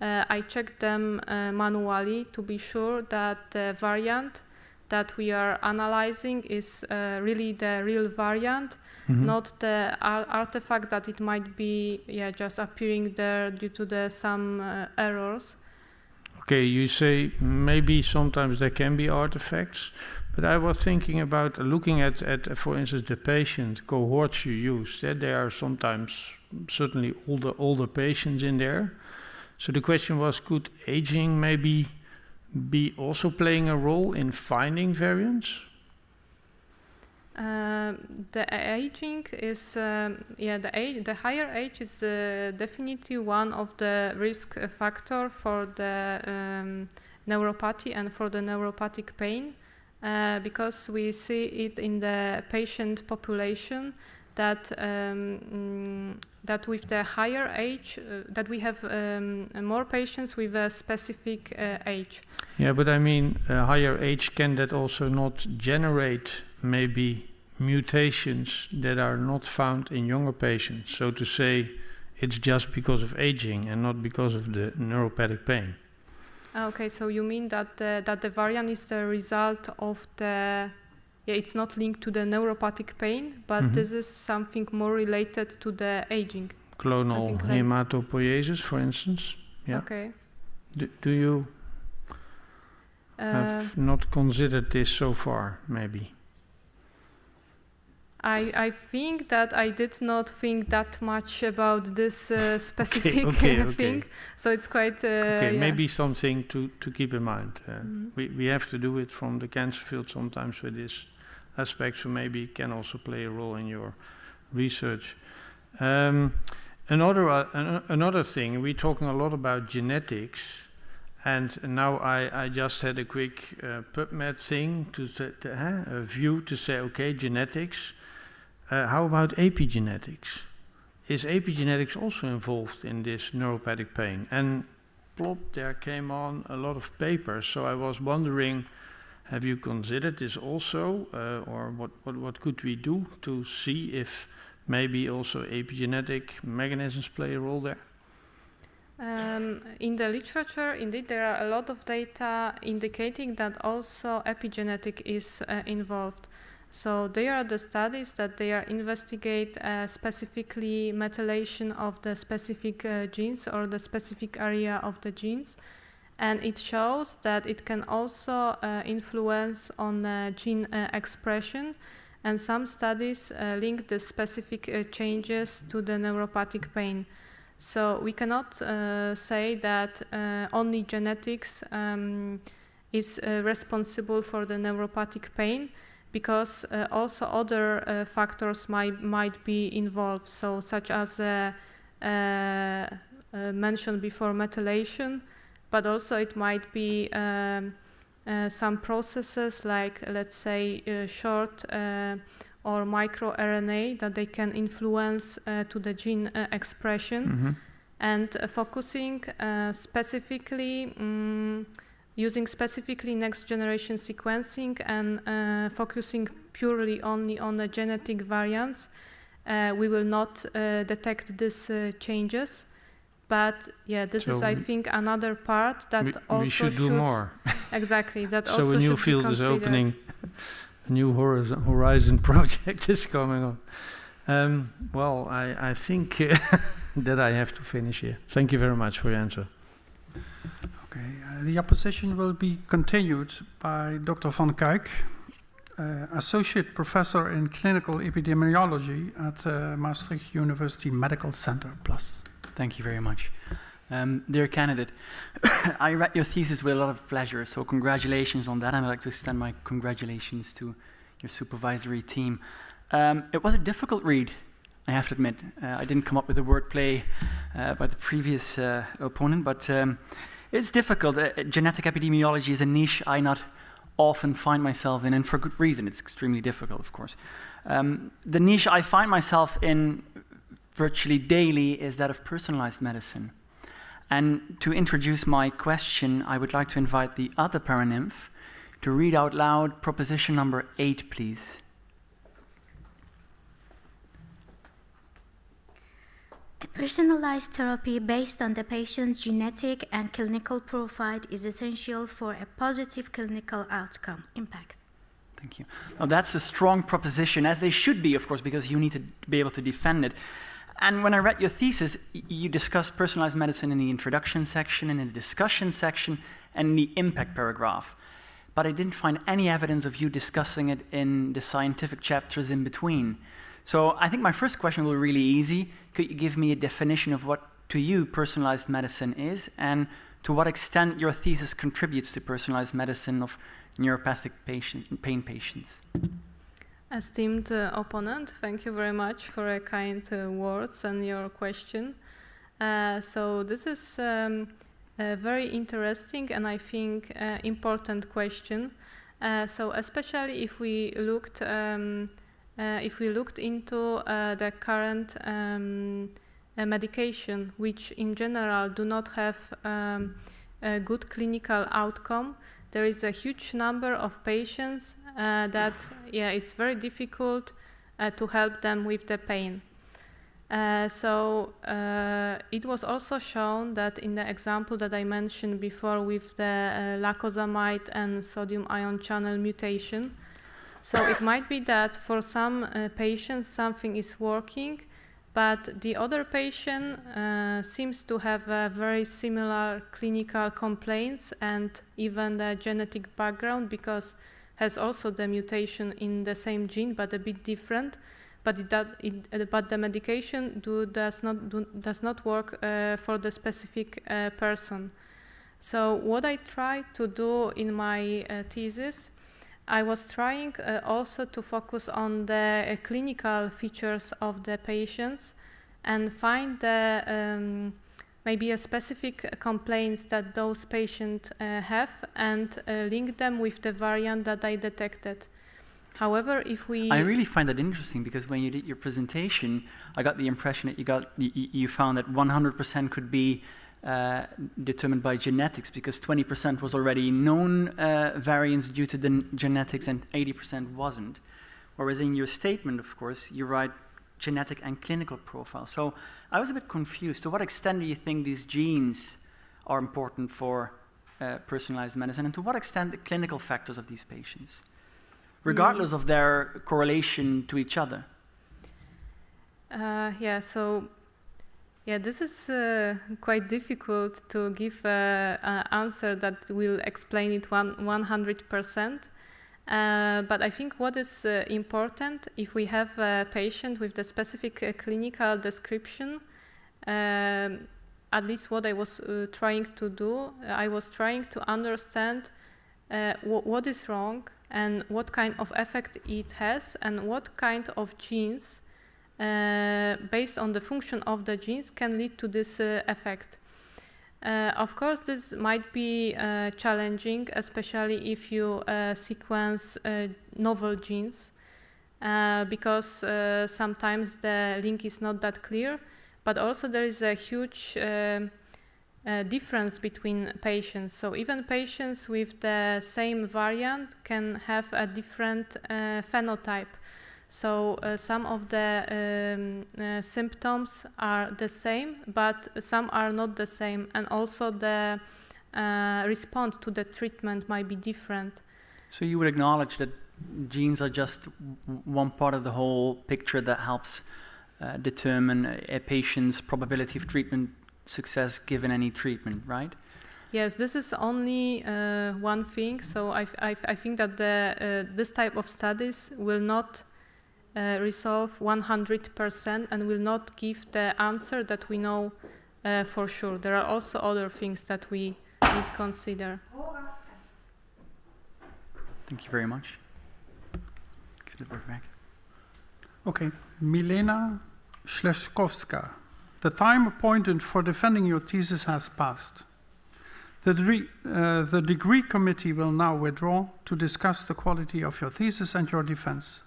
I checked them manually to be sure that the variant that we are analyzing is really the real variant, not the artifact that it might be just appearing there due to some errors. Okay, you say maybe sometimes there can be artifacts, but I was thinking about looking at for instance, the patient cohorts you use. There are sometimes certainly older patients in there. So the question was, could aging maybe be also playing a role in finding variants? The aging is the higher age is definitely one of the risk factor for the neuropathy and for the neuropathic pain, because we see it in the patient population that that with the higher age that we have more patients with a specific age. Yeah, but I mean, higher age, can that also not generate maybe mutations that are not found in younger patients? So to say, it's just because of aging and not because of the neuropathic pain. Okay, so you mean that the variant is the result of the it's not linked to the neuropathic pain, but this is something more related to the aging. Clonal hematopoiesis, for instance. Yeah. Okay. Do you have not considered this so far, maybe? I think that I did not think that much about this specific thing, so it's quite... maybe something to keep in mind. We have to do it from the cancer field sometimes with this aspect, so maybe it can also play a role in your research. Another thing, we're talking a lot about genetics, and now I just had a quick PubMed thing a view to say, okay, genetics. How about epigenetics? Is epigenetics also involved in this neuropathic pain? And plop, there came on a lot of papers, so I was wondering, have you considered this also, or what could we do to see if maybe also epigenetic mechanisms play a role there? In the literature, indeed, there are a lot of data indicating that also epigenetic is involved. So there are the studies that they are investigate specifically methylation of the specific genes or the specific area of the genes, and it shows that it can also influence on gene expression, and some studies link the specific changes to the neuropathic pain. So we cannot say that only genetics is responsible for the neuropathic pain, because also other factors might be involved, so such as mentioned before, methylation, but also it might be some processes like, let's say, short or microRNA that they can influence to the gene expression, and focusing specifically using specifically next generation sequencing and focusing purely only on the genetic variants, we will not detect these changes. But yeah, this So is, I think, another part that also we should do more. Exactly, that So also a new should be field is considered. opening, a new horizon project is coming on. Well, I think that I have to finish here. Thank you very much for your answer. Okay, the opposition will be continued by Dr. van Kuik, Associate Professor in Clinical Epidemiology at Maastricht University Medical Center Plus. Thank you very much. Dear candidate, I read your thesis with a lot of pleasure, so congratulations on that, and I'd like to extend my congratulations to your supervisory team. It was a difficult read, I have to admit. I didn't come up with the wordplay by the previous opponent, but it's difficult. Genetic epidemiology is a niche I not often find myself in, and for good reason. It's extremely difficult, of course. The niche I find myself in virtually daily is that of personalized medicine. And to introduce my question, I would like to invite the other paranymph to read out loud proposition number 8, please. A personalized therapy based on the patient's genetic and clinical profile is essential for a positive clinical outcome impact. Thank you. Now that's a strong proposition, as they should be, of course, because you need to be able to defend it. And when I read your thesis, you discussed personalized medicine in the introduction section, and in the discussion section, and in the impact paragraph. But I didn't find any evidence of you discussing it in the scientific chapters in between. So I think my first question will be really easy. Could you give me a definition of what, to you, personalized medicine is, and to what extent your thesis contributes to personalized medicine of neuropathic pain patients? Esteemed opponent, thank you very much for your kind words and your question. So this is a very interesting and I think important question. So especially if we looked into the current medication, which in general do not have a good clinical outcome, there is a huge number of patients that it's very difficult to help them with the pain. So it was also shown that in the example that I mentioned before with the lacosamide and sodium ion channel mutation, so it might be that for some patients something is working, but the other patient seems to have very similar clinical complaints and even the genetic background, because has also the mutation in the same gene but a bit different, but but the medication does not work for the specific person. So what I tried to do in my thesis, I was trying also to focus on the clinical features of the patients and find the maybe a specific complaints that those patients have and link them with the variant that I detected. However, if we... I really find that interesting, because when you did your presentation, I got the impression that you found that 100% could be determined by genetics, because 20% was already known variants due to the genetics and 80% wasn't. Whereas in your statement, of course, you write genetic and clinical profile. So I was a bit confused. To what extent do you think these genes are important for personalized medicine, and to what extent the clinical factors of these patients, regardless of their correlation to each other? This is quite difficult to give an answer that will explain it 100%. But I think what is important, if we have a patient with the specific clinical description, at least what I was trying to do, I was trying to understand what is wrong and what kind of effect it has and what kind of genes, based on the function of the genes, can lead to this effect. Of course, this might be challenging, especially if you sequence novel genes, because sometimes the link is not that clear, but also there is a huge difference between patients. So even patients with the same variant can have a different phenotype. So some of the symptoms are the same, but some are not the same, and also the response to the treatment might be different. So you would acknowledge that genes are just one part of the whole picture that helps determine a patient's probability of treatment success given any treatment, right? Yes, this is only one thing. So I think that this type of studies will not resolve 100% and will not give the answer that we know for sure. There are also other things that we need to consider. Thank you very much. Give the word back. Okay, Milena Ślęczkowska. The time appointed for defending your thesis has passed. The degree committee will now withdraw to discuss the quality of your thesis and your defense.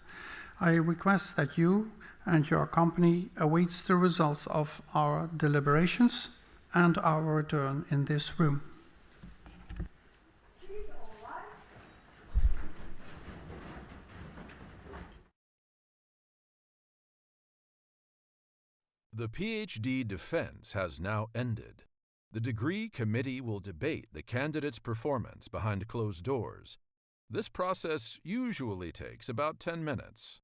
I request that you and your company awaits the results of our deliberations and our return in this room. The PhD defense has now ended. The degree committee will debate the candidate's performance behind closed doors. This process usually takes about 10 minutes.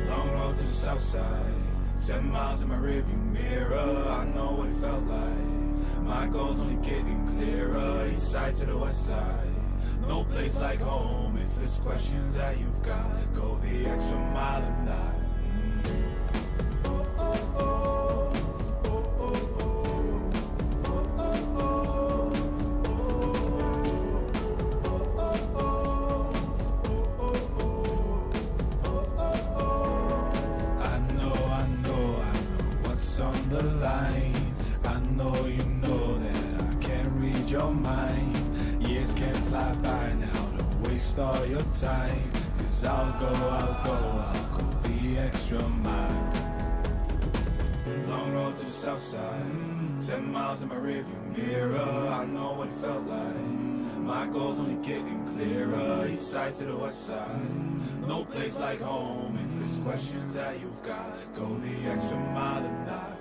Long road to the south side. 7 miles in my rearview mirror, I know what it felt like. My goal's only getting clearer, east side to the west side. No place like home, if it's questions that you've got, go the extra mile and that. On the line, I know you know that I can't read your mind. Years can't fly by now, don't waste all your time. Cause I'll go the extra mile. Long road to the south side, 7 miles in my rearview mirror, I know what it felt like. My goal's only getting clearer, east side to the west side. No place like home, if it's questions that you've got, go the extra mile and that.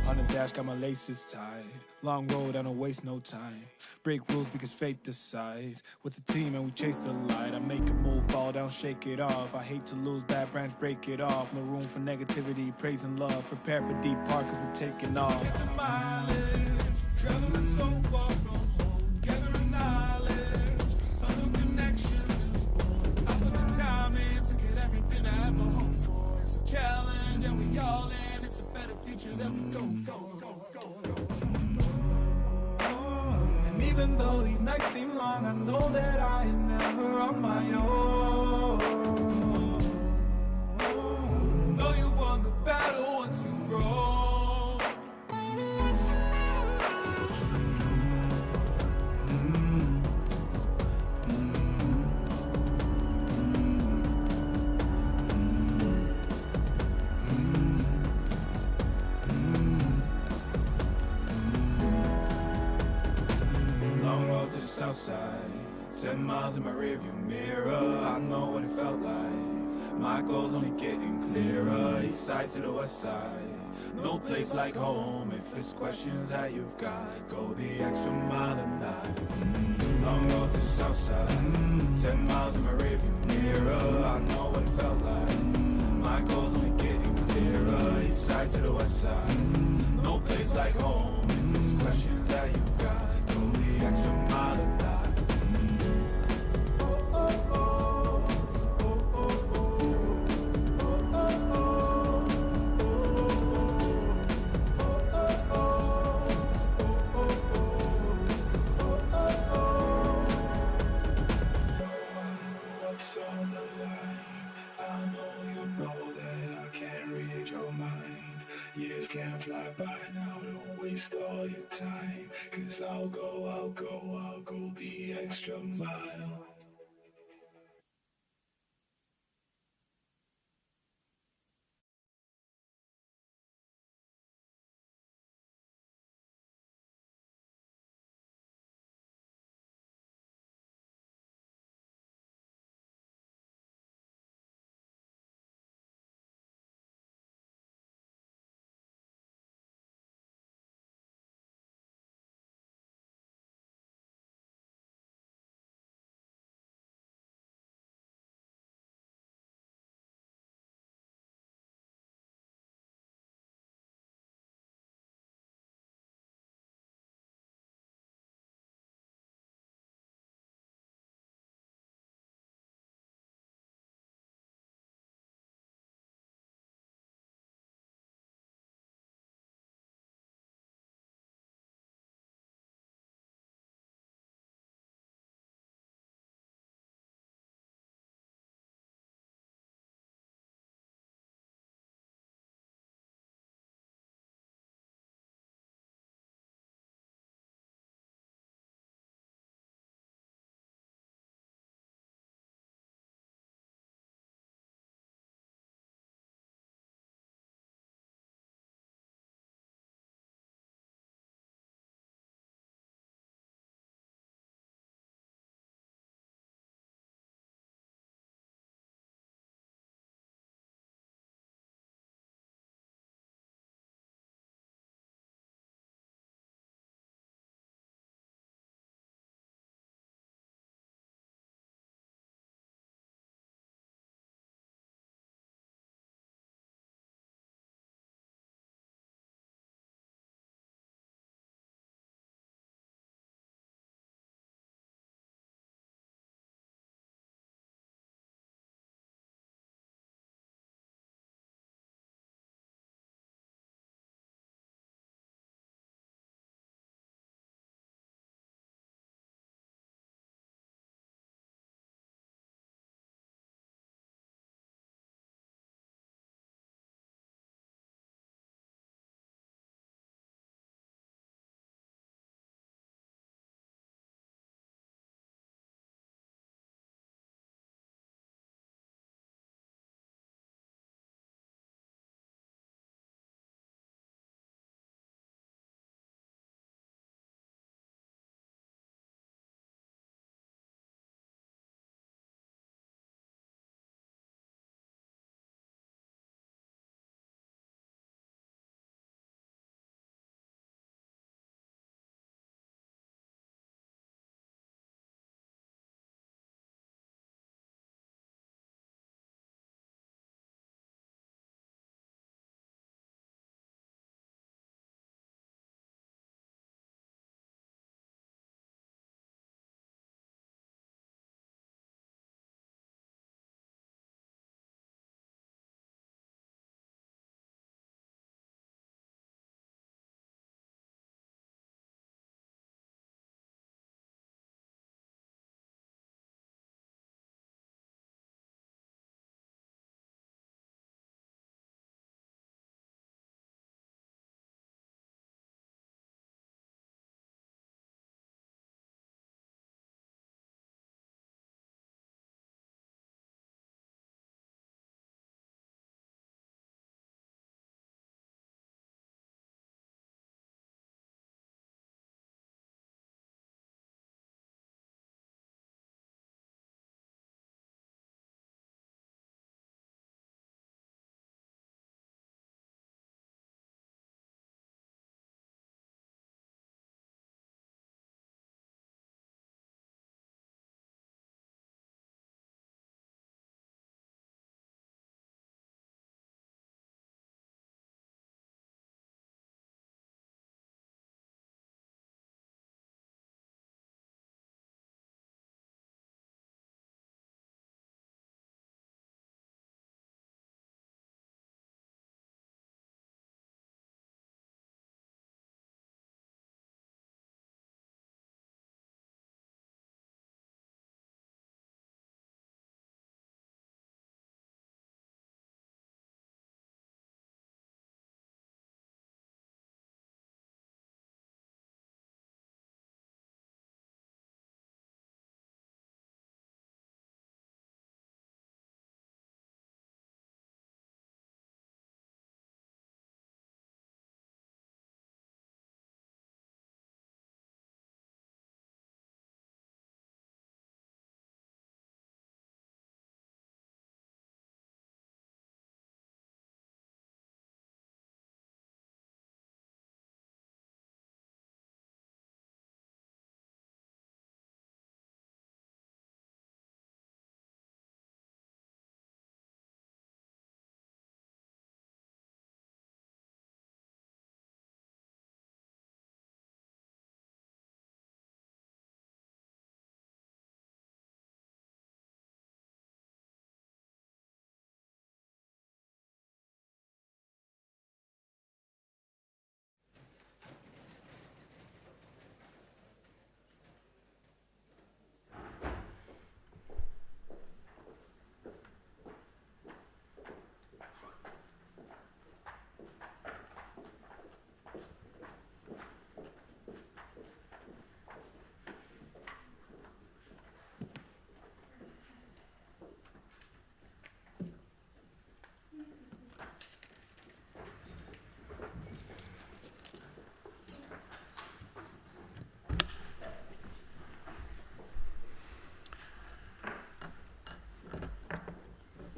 On the dash, got my laces tied. Long road, I don't waste no time. Break rules because fate decides. With the team and we chase the light. I make a move, fall down, shake it off. I hate to lose, bad branch, break it off. No room for negativity, praise and love. Prepare for deep part cause we're taking off. Hit the mileage, traveling so far from home. Gathering knowledge, other connections. I put the time in to get everything I ever hoped for. It's a challenge and we all in. It's a better future that we go for. And even though these nights seem long, I know that I am never on my own. Know you've won the battle once you've grown. South side, 7 miles in my rearview mirror, I know what it felt like. My goal's only getting clearer, east side to the west side. No place like home, if it's questions that you've got, go the extra mile and that. Long road to the south side, 10 miles in my rearview mirror, I know what it felt like. My goal's only getting clearer, east side to the west side. No place like home, if it's questions that you've got, go the extra mile and that. Years can't fly by now, don't waste all your time. Cause I'll go the extra mile.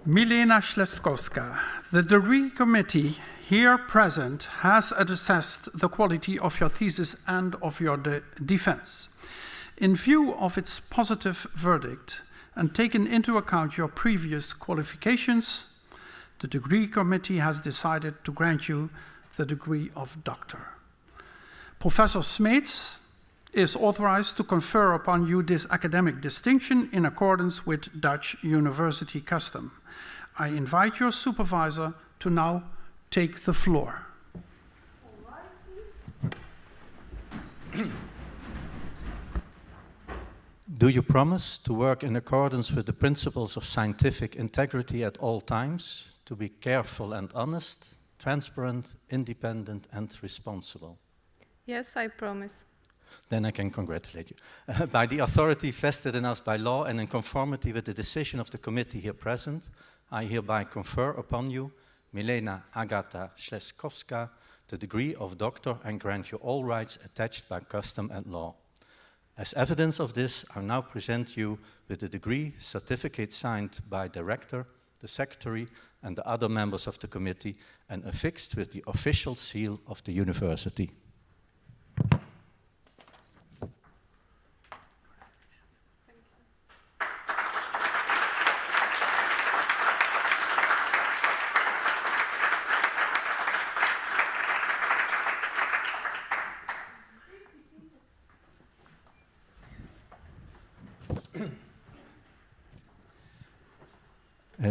Milena Ślęczkowska, the degree committee here present has assessed the quality of your thesis and of your defense. In view of its positive verdict and taking into account your previous qualifications, the degree committee has decided to grant you the degree of doctor. Professor Smeets is authorized to confer upon you this academic distinction in accordance with Dutch university custom. I invite your supervisor to now take the floor. Do you promise to work in accordance with the principles of scientific integrity at all times, to be careful and honest, transparent, independent, and responsible? Yes, I promise. Then I can congratulate you. By the authority vested in us by law and in conformity with the decision of the committee here present, I hereby confer upon you, Milena Agata Ślęczkowska, the degree of doctor and grant you all rights attached by custom and law. As evidence of this, I now present you with the degree certificate signed by director, the secretary, and the other members of the committee, and affixed with the official seal of the university.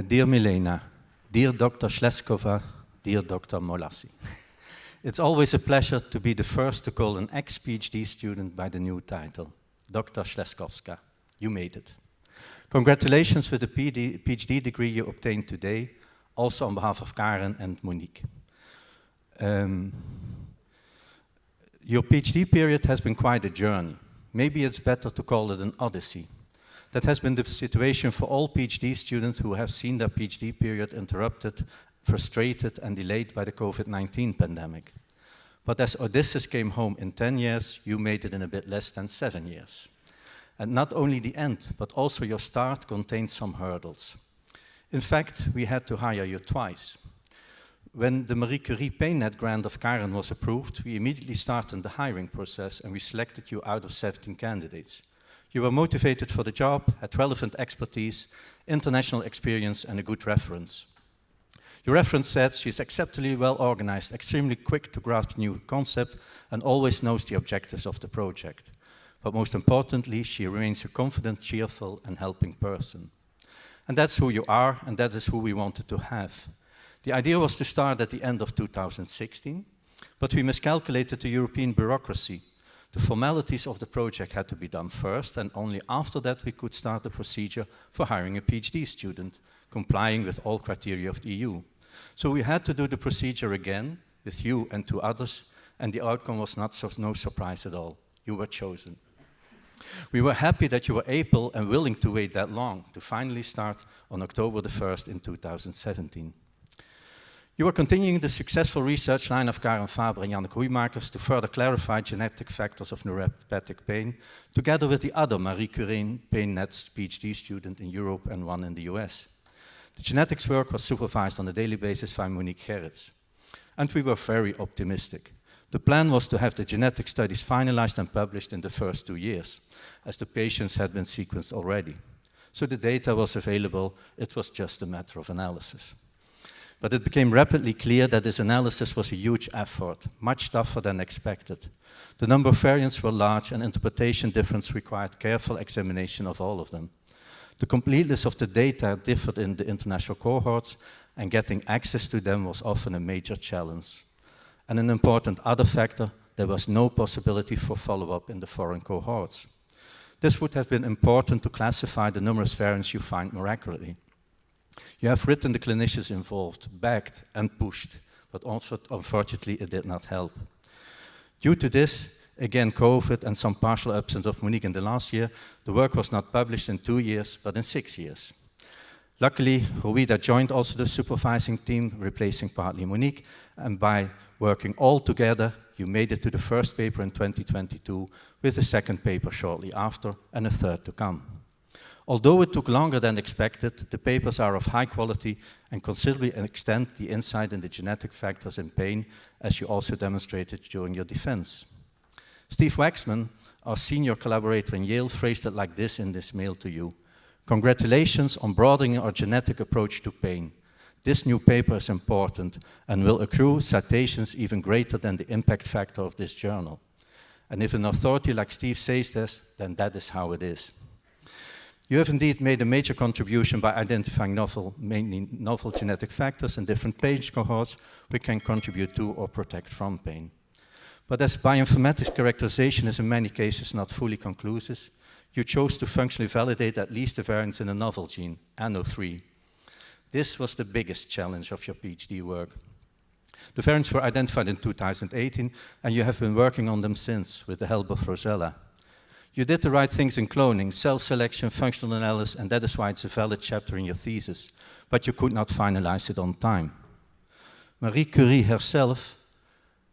Dear Milena, dear Dr. Ślęczkowska, dear Dr. Molassi, it's always a pleasure to be the first to call an ex-PhD student by the new title. Dr. Ślęczkowska, you made it. Congratulations with the PhD degree you obtained today, also on behalf of Karen and Monique. Your PhD period has been quite a journey. Maybe it's better to call it an odyssey. That has been the situation for all PhD students who have seen their PhD period interrupted, frustrated, and delayed by the COVID-19 pandemic. But as Odysseus came home in 10 years, you made it in a bit less than 7 years. And not only the end, but also your start contained some hurdles. In fact, we had to hire you twice. When the Marie Curie PainNet grant of Karen was approved, we immediately started the hiring process and we selected you out of 17 candidates. You were motivated for the job, had relevant expertise, international experience, and a good reference. Your reference said she's exceptionally well organized, extremely quick to grasp new concept, and always knows the objectives of the project. But most importantly, she remains a confident, cheerful, and helping person. And that's who you are, and that is who we wanted to have. The idea was to start at the end of 2016, but we miscalculated the European bureaucracy. The formalities of the project had to be done first, and only after that we could start the procedure for hiring a PhD student, complying with all criteria of the EU. So we had to do the procedure again with you and 2 others, and the outcome was no surprise at all. You were chosen. We were happy that you were able and willing to wait that long to finally start on October the 1st in 2017. You are continuing the successful research line of Karen Faber and Janneke Hoeimakers to further clarify genetic factors of neuropathic pain, together with the other Marie Curie PainNet PhD student in Europe and one in the US. The genetics work was supervised on a daily basis by Monique Gerrits. And we were very optimistic. The plan was to have the genetic studies finalized and published in the first 2 years, as the patients had been sequenced already. So the data was available, it was just a matter of analysis. But it became rapidly clear that this analysis was a huge effort, much tougher than expected. The number of variants were large and interpretation difference required careful examination of all of them. The completeness of the data differed in the international cohorts, and getting access to them was often a major challenge. And an important other factor, there was no possibility for follow-up in the foreign cohorts. This would have been important to classify the numerous variants you find more accurately. You have written the clinicians involved, begged and pushed, but also, unfortunately, it did not help. Due to this, again, COVID and some partial absence of Monique in the last year, the work was not published in 2 years, but in 6 years. Luckily, Rowida joined also the supervising team, replacing partly Monique, and by working all together, you made it to the first paper in 2022, with a second paper shortly after, and a third to come. Although it took longer than expected, the papers are of high quality and considerably extend the insight in the genetic factors in pain, as you also demonstrated during your defense. Steve Waxman, our senior collaborator in Yale, phrased it like this in this mail to you. Congratulations on broadening our genetic approach to pain. This new paper is important and will accrue citations even greater than the impact factor of this journal. And if an authority like Steve says this, then that is how it is. You have indeed made a major contribution by identifying mainly novel genetic factors in different pain cohorts we can contribute to or protect from pain. But as bioinformatics characterization is in many cases not fully conclusive, you chose to functionally validate at least the variants in a novel gene, ANO3. This was the biggest challenge of your PhD work. The variants were identified in 2018, and you have been working on them since with the help of Rosella. You did the right things in cloning, cell selection, functional analysis, and that is why it's a valid chapter in your thesis, but you could not finalize it on time. Marie Curie herself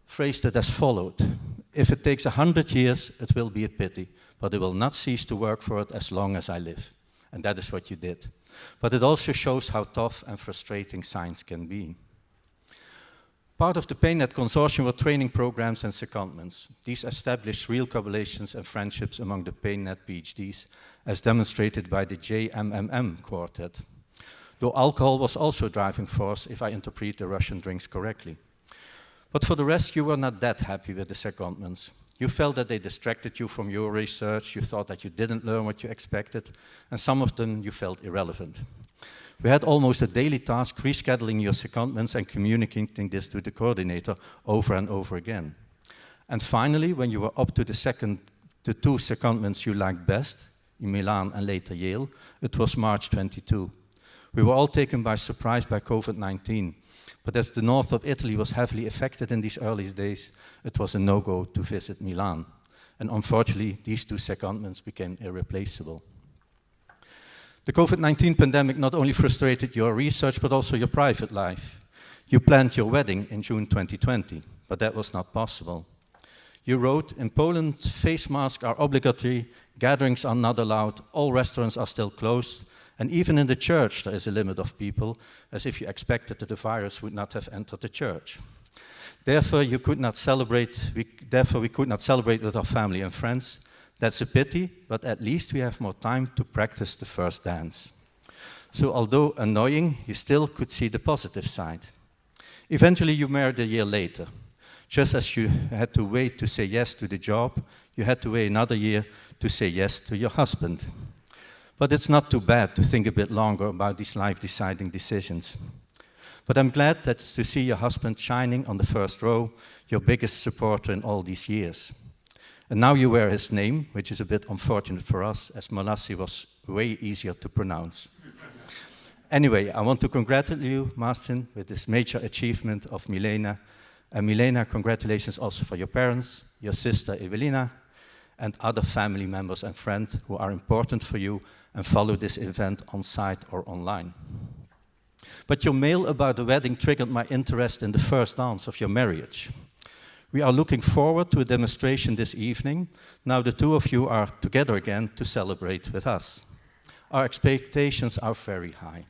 phrased it as followed. If it takes 100 years, it will be a pity, but I will not cease to work for it as long as I live. And that is what you did. But it also shows how tough and frustrating science can be. Part of the PainNet consortium were training programs and secondments. These established real collaborations and friendships among the PainNet PhDs, as demonstrated by the JMMM quartet. Though alcohol was also a driving force, if I interpret the Russian drinks correctly. But for the rest, you were not that happy with the secondments. You felt that they distracted you from your research, you thought that you didn't learn what you expected, and some of them you felt irrelevant. We had almost a daily task rescheduling your secondments and communicating this to the coordinator over and over again. And finally, when you were up to the two secondments you liked best, in Milan and later Yale, it was March 22. We were all taken by surprise by COVID-19, but as the north of Italy was heavily affected in these early days, it was a no-go to visit Milan. And unfortunately, these two secondments became irreplaceable. The COVID-19 pandemic not only frustrated your research, but also your private life. You planned your wedding in June 2020, but that was not possible. You wrote, in Poland, face masks are obligatory, gatherings are not allowed, all restaurants are still closed, and even in the church there is a limit of people, as if you expected that the virus would not have entered the church. Therefore, we could not celebrate with our family and friends. That's a pity, but at least we have more time to practice the first dance. So although annoying, you still could see the positive side. Eventually you married a year later. Just as you had to wait to say yes to the job, you had to wait another year to say yes to your husband. But it's not too bad to think a bit longer about these life-deciding decisions. But I'm glad to see your husband shining on the first row, your biggest supporter in all these years. And now you wear his name, which is a bit unfortunate for us, as Malassi was way easier to pronounce. Anyway, I want to congratulate you, Martin, with this major achievement of Milena. And Milena, congratulations also for your parents, your sister Evelina, and other family members and friends who are important for you and follow this event on site or online. But your mail about the wedding triggered my interest in the first dance of your marriage. We are looking forward to a demonstration this evening. Now the two of you are together again to celebrate with us. Our expectations are very high.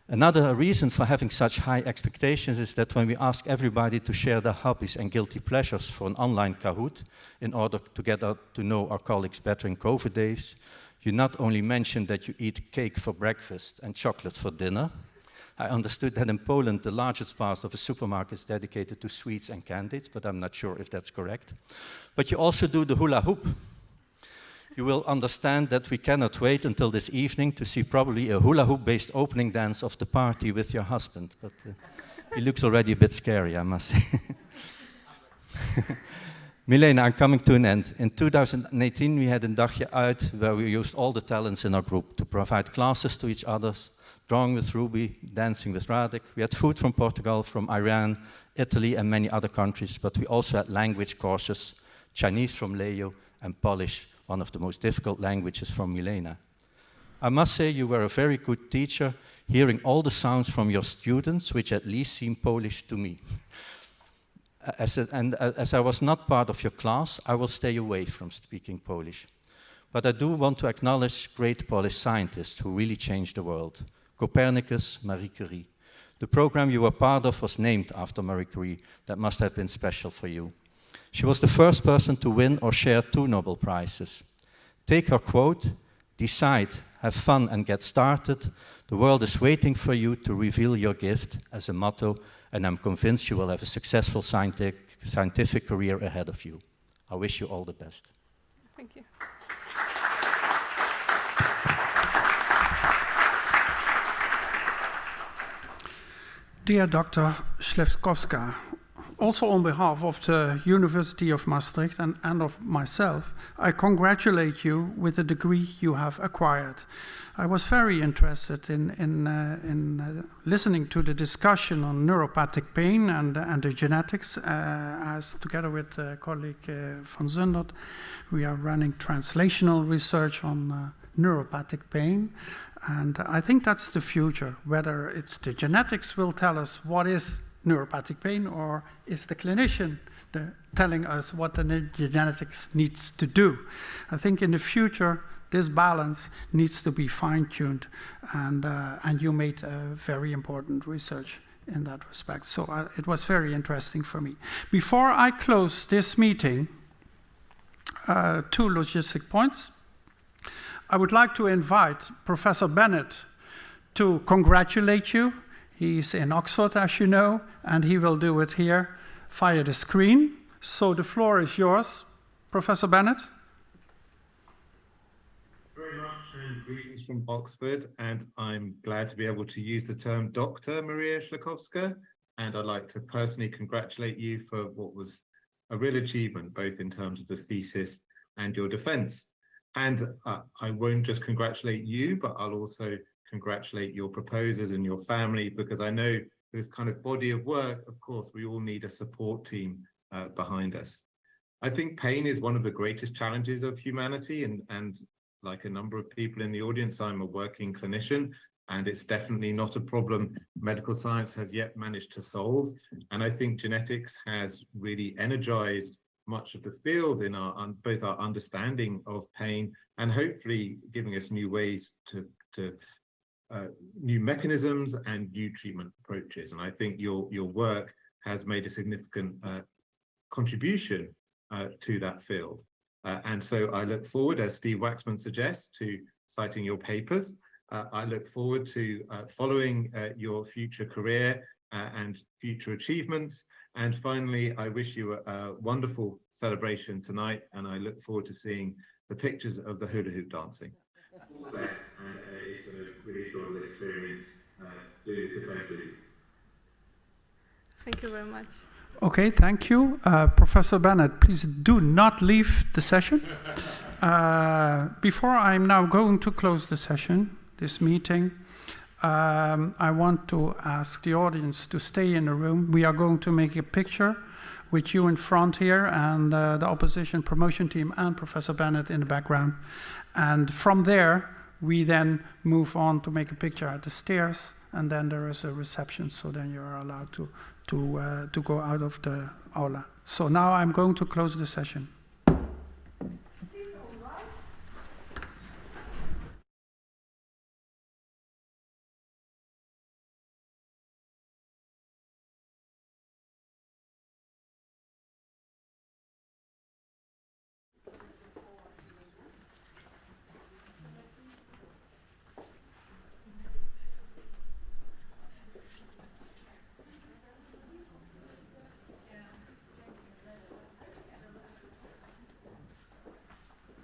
Another reason for having such high expectations is that when we ask everybody to share their hobbies and guilty pleasures for an online Kahoot, in order to get to know our colleagues better in COVID days, you not only mentioned that you eat cake for breakfast and chocolate for dinner. I understood that in Poland, the largest part of a supermarket is dedicated to sweets and candies, but I'm not sure if that's correct. But you also do the hula hoop. You will understand that we cannot wait until this evening to see probably a hula hoop-based opening dance of the party with your husband. But he looks already a bit scary, I must say. Milena, I'm coming to an end. In 2018, we had a dagje uit where we used all the talents in our group to provide classes to each other, drawing with Ruby, dancing with Radek. We had food from Portugal, from Iran, Italy, and many other countries, but we also had language courses, Chinese from Leo, and Polish, one of the most difficult languages from Milena. I must say you were a very good teacher, hearing all the sounds from your students, which at least seem Polish to me. As I was not part of your class, I will stay away from speaking Polish. But I do want to acknowledge great Polish scientists who really changed the world. Copernicus, Marie Curie. The program you were part of was named after Marie Curie. That must have been special for you. She was the first person to win or share 2 Nobel Prizes. Take her quote, "Decide, have fun and get started. The world is waiting for you to reveal your gift," as a motto, and I'm convinced you will have a successful scientific career ahead of you. I wish you all the best. Thank you. Dear Dr. Ślęczkowska, also on behalf of the University of Maastricht and of myself, I congratulate you with the degree you have acquired. I was very interested in listening to the discussion on neuropathic pain and the genetics, as together with colleague van Zundert, we are running translational research on neuropathic pain. And I think that's the future, whether it's the genetics will tell us what is neuropathic pain, or is the clinician telling us what the genetics needs to do. I think in the future, this balance needs to be fine-tuned, and you made very important research in that respect. So it was very interesting for me. Before I close this meeting, 2 logistic points. I would like to invite Professor Bennett to congratulate you. He's in Oxford, as you know, and he will do it here via the screen. So the floor is yours, Professor Bennett. Very much, and greetings from Oxford, and I'm glad to be able to use the term Dr. Maria Ślęczkowska, and I'd like to personally congratulate you for what was a real achievement, both in terms of the thesis and your defense. And I won't just congratulate you, but I'll also congratulate your proposers and your family, because I know this kind of body of work, of course, we all need a support team behind us. I think pain is one of the greatest challenges of humanity, and like a number of people in the audience, I'm a working clinician, and it's definitely not a problem medical science has yet managed to solve. And I think genetics has really energized much of the field in both our understanding of pain and hopefully giving us new ways to new mechanisms and new treatment approaches. And I think your work has made a significant contribution to that field. And so I look forward, as Steve Waxman suggests, to citing your papers. I look forward to following your future career and future achievements. And finally, I wish you a wonderful celebration tonight, and I look forward to seeing the pictures of the hula hoop dancing. And it's a really enjoyable experience doing this event with you. Thank you very much. Okay, thank you. Professor Bennett, please do not leave the session. Before I'm now going to close the session, this meeting, I want to ask the audience to stay in the room. We are going to make a picture with you in front here, and the opposition promotion team and Professor Bennett in the background. And from there, we then move on to make a picture at the stairs, and then there is a reception, so then you are allowed to go out of the aula. So now I'm going to close the session.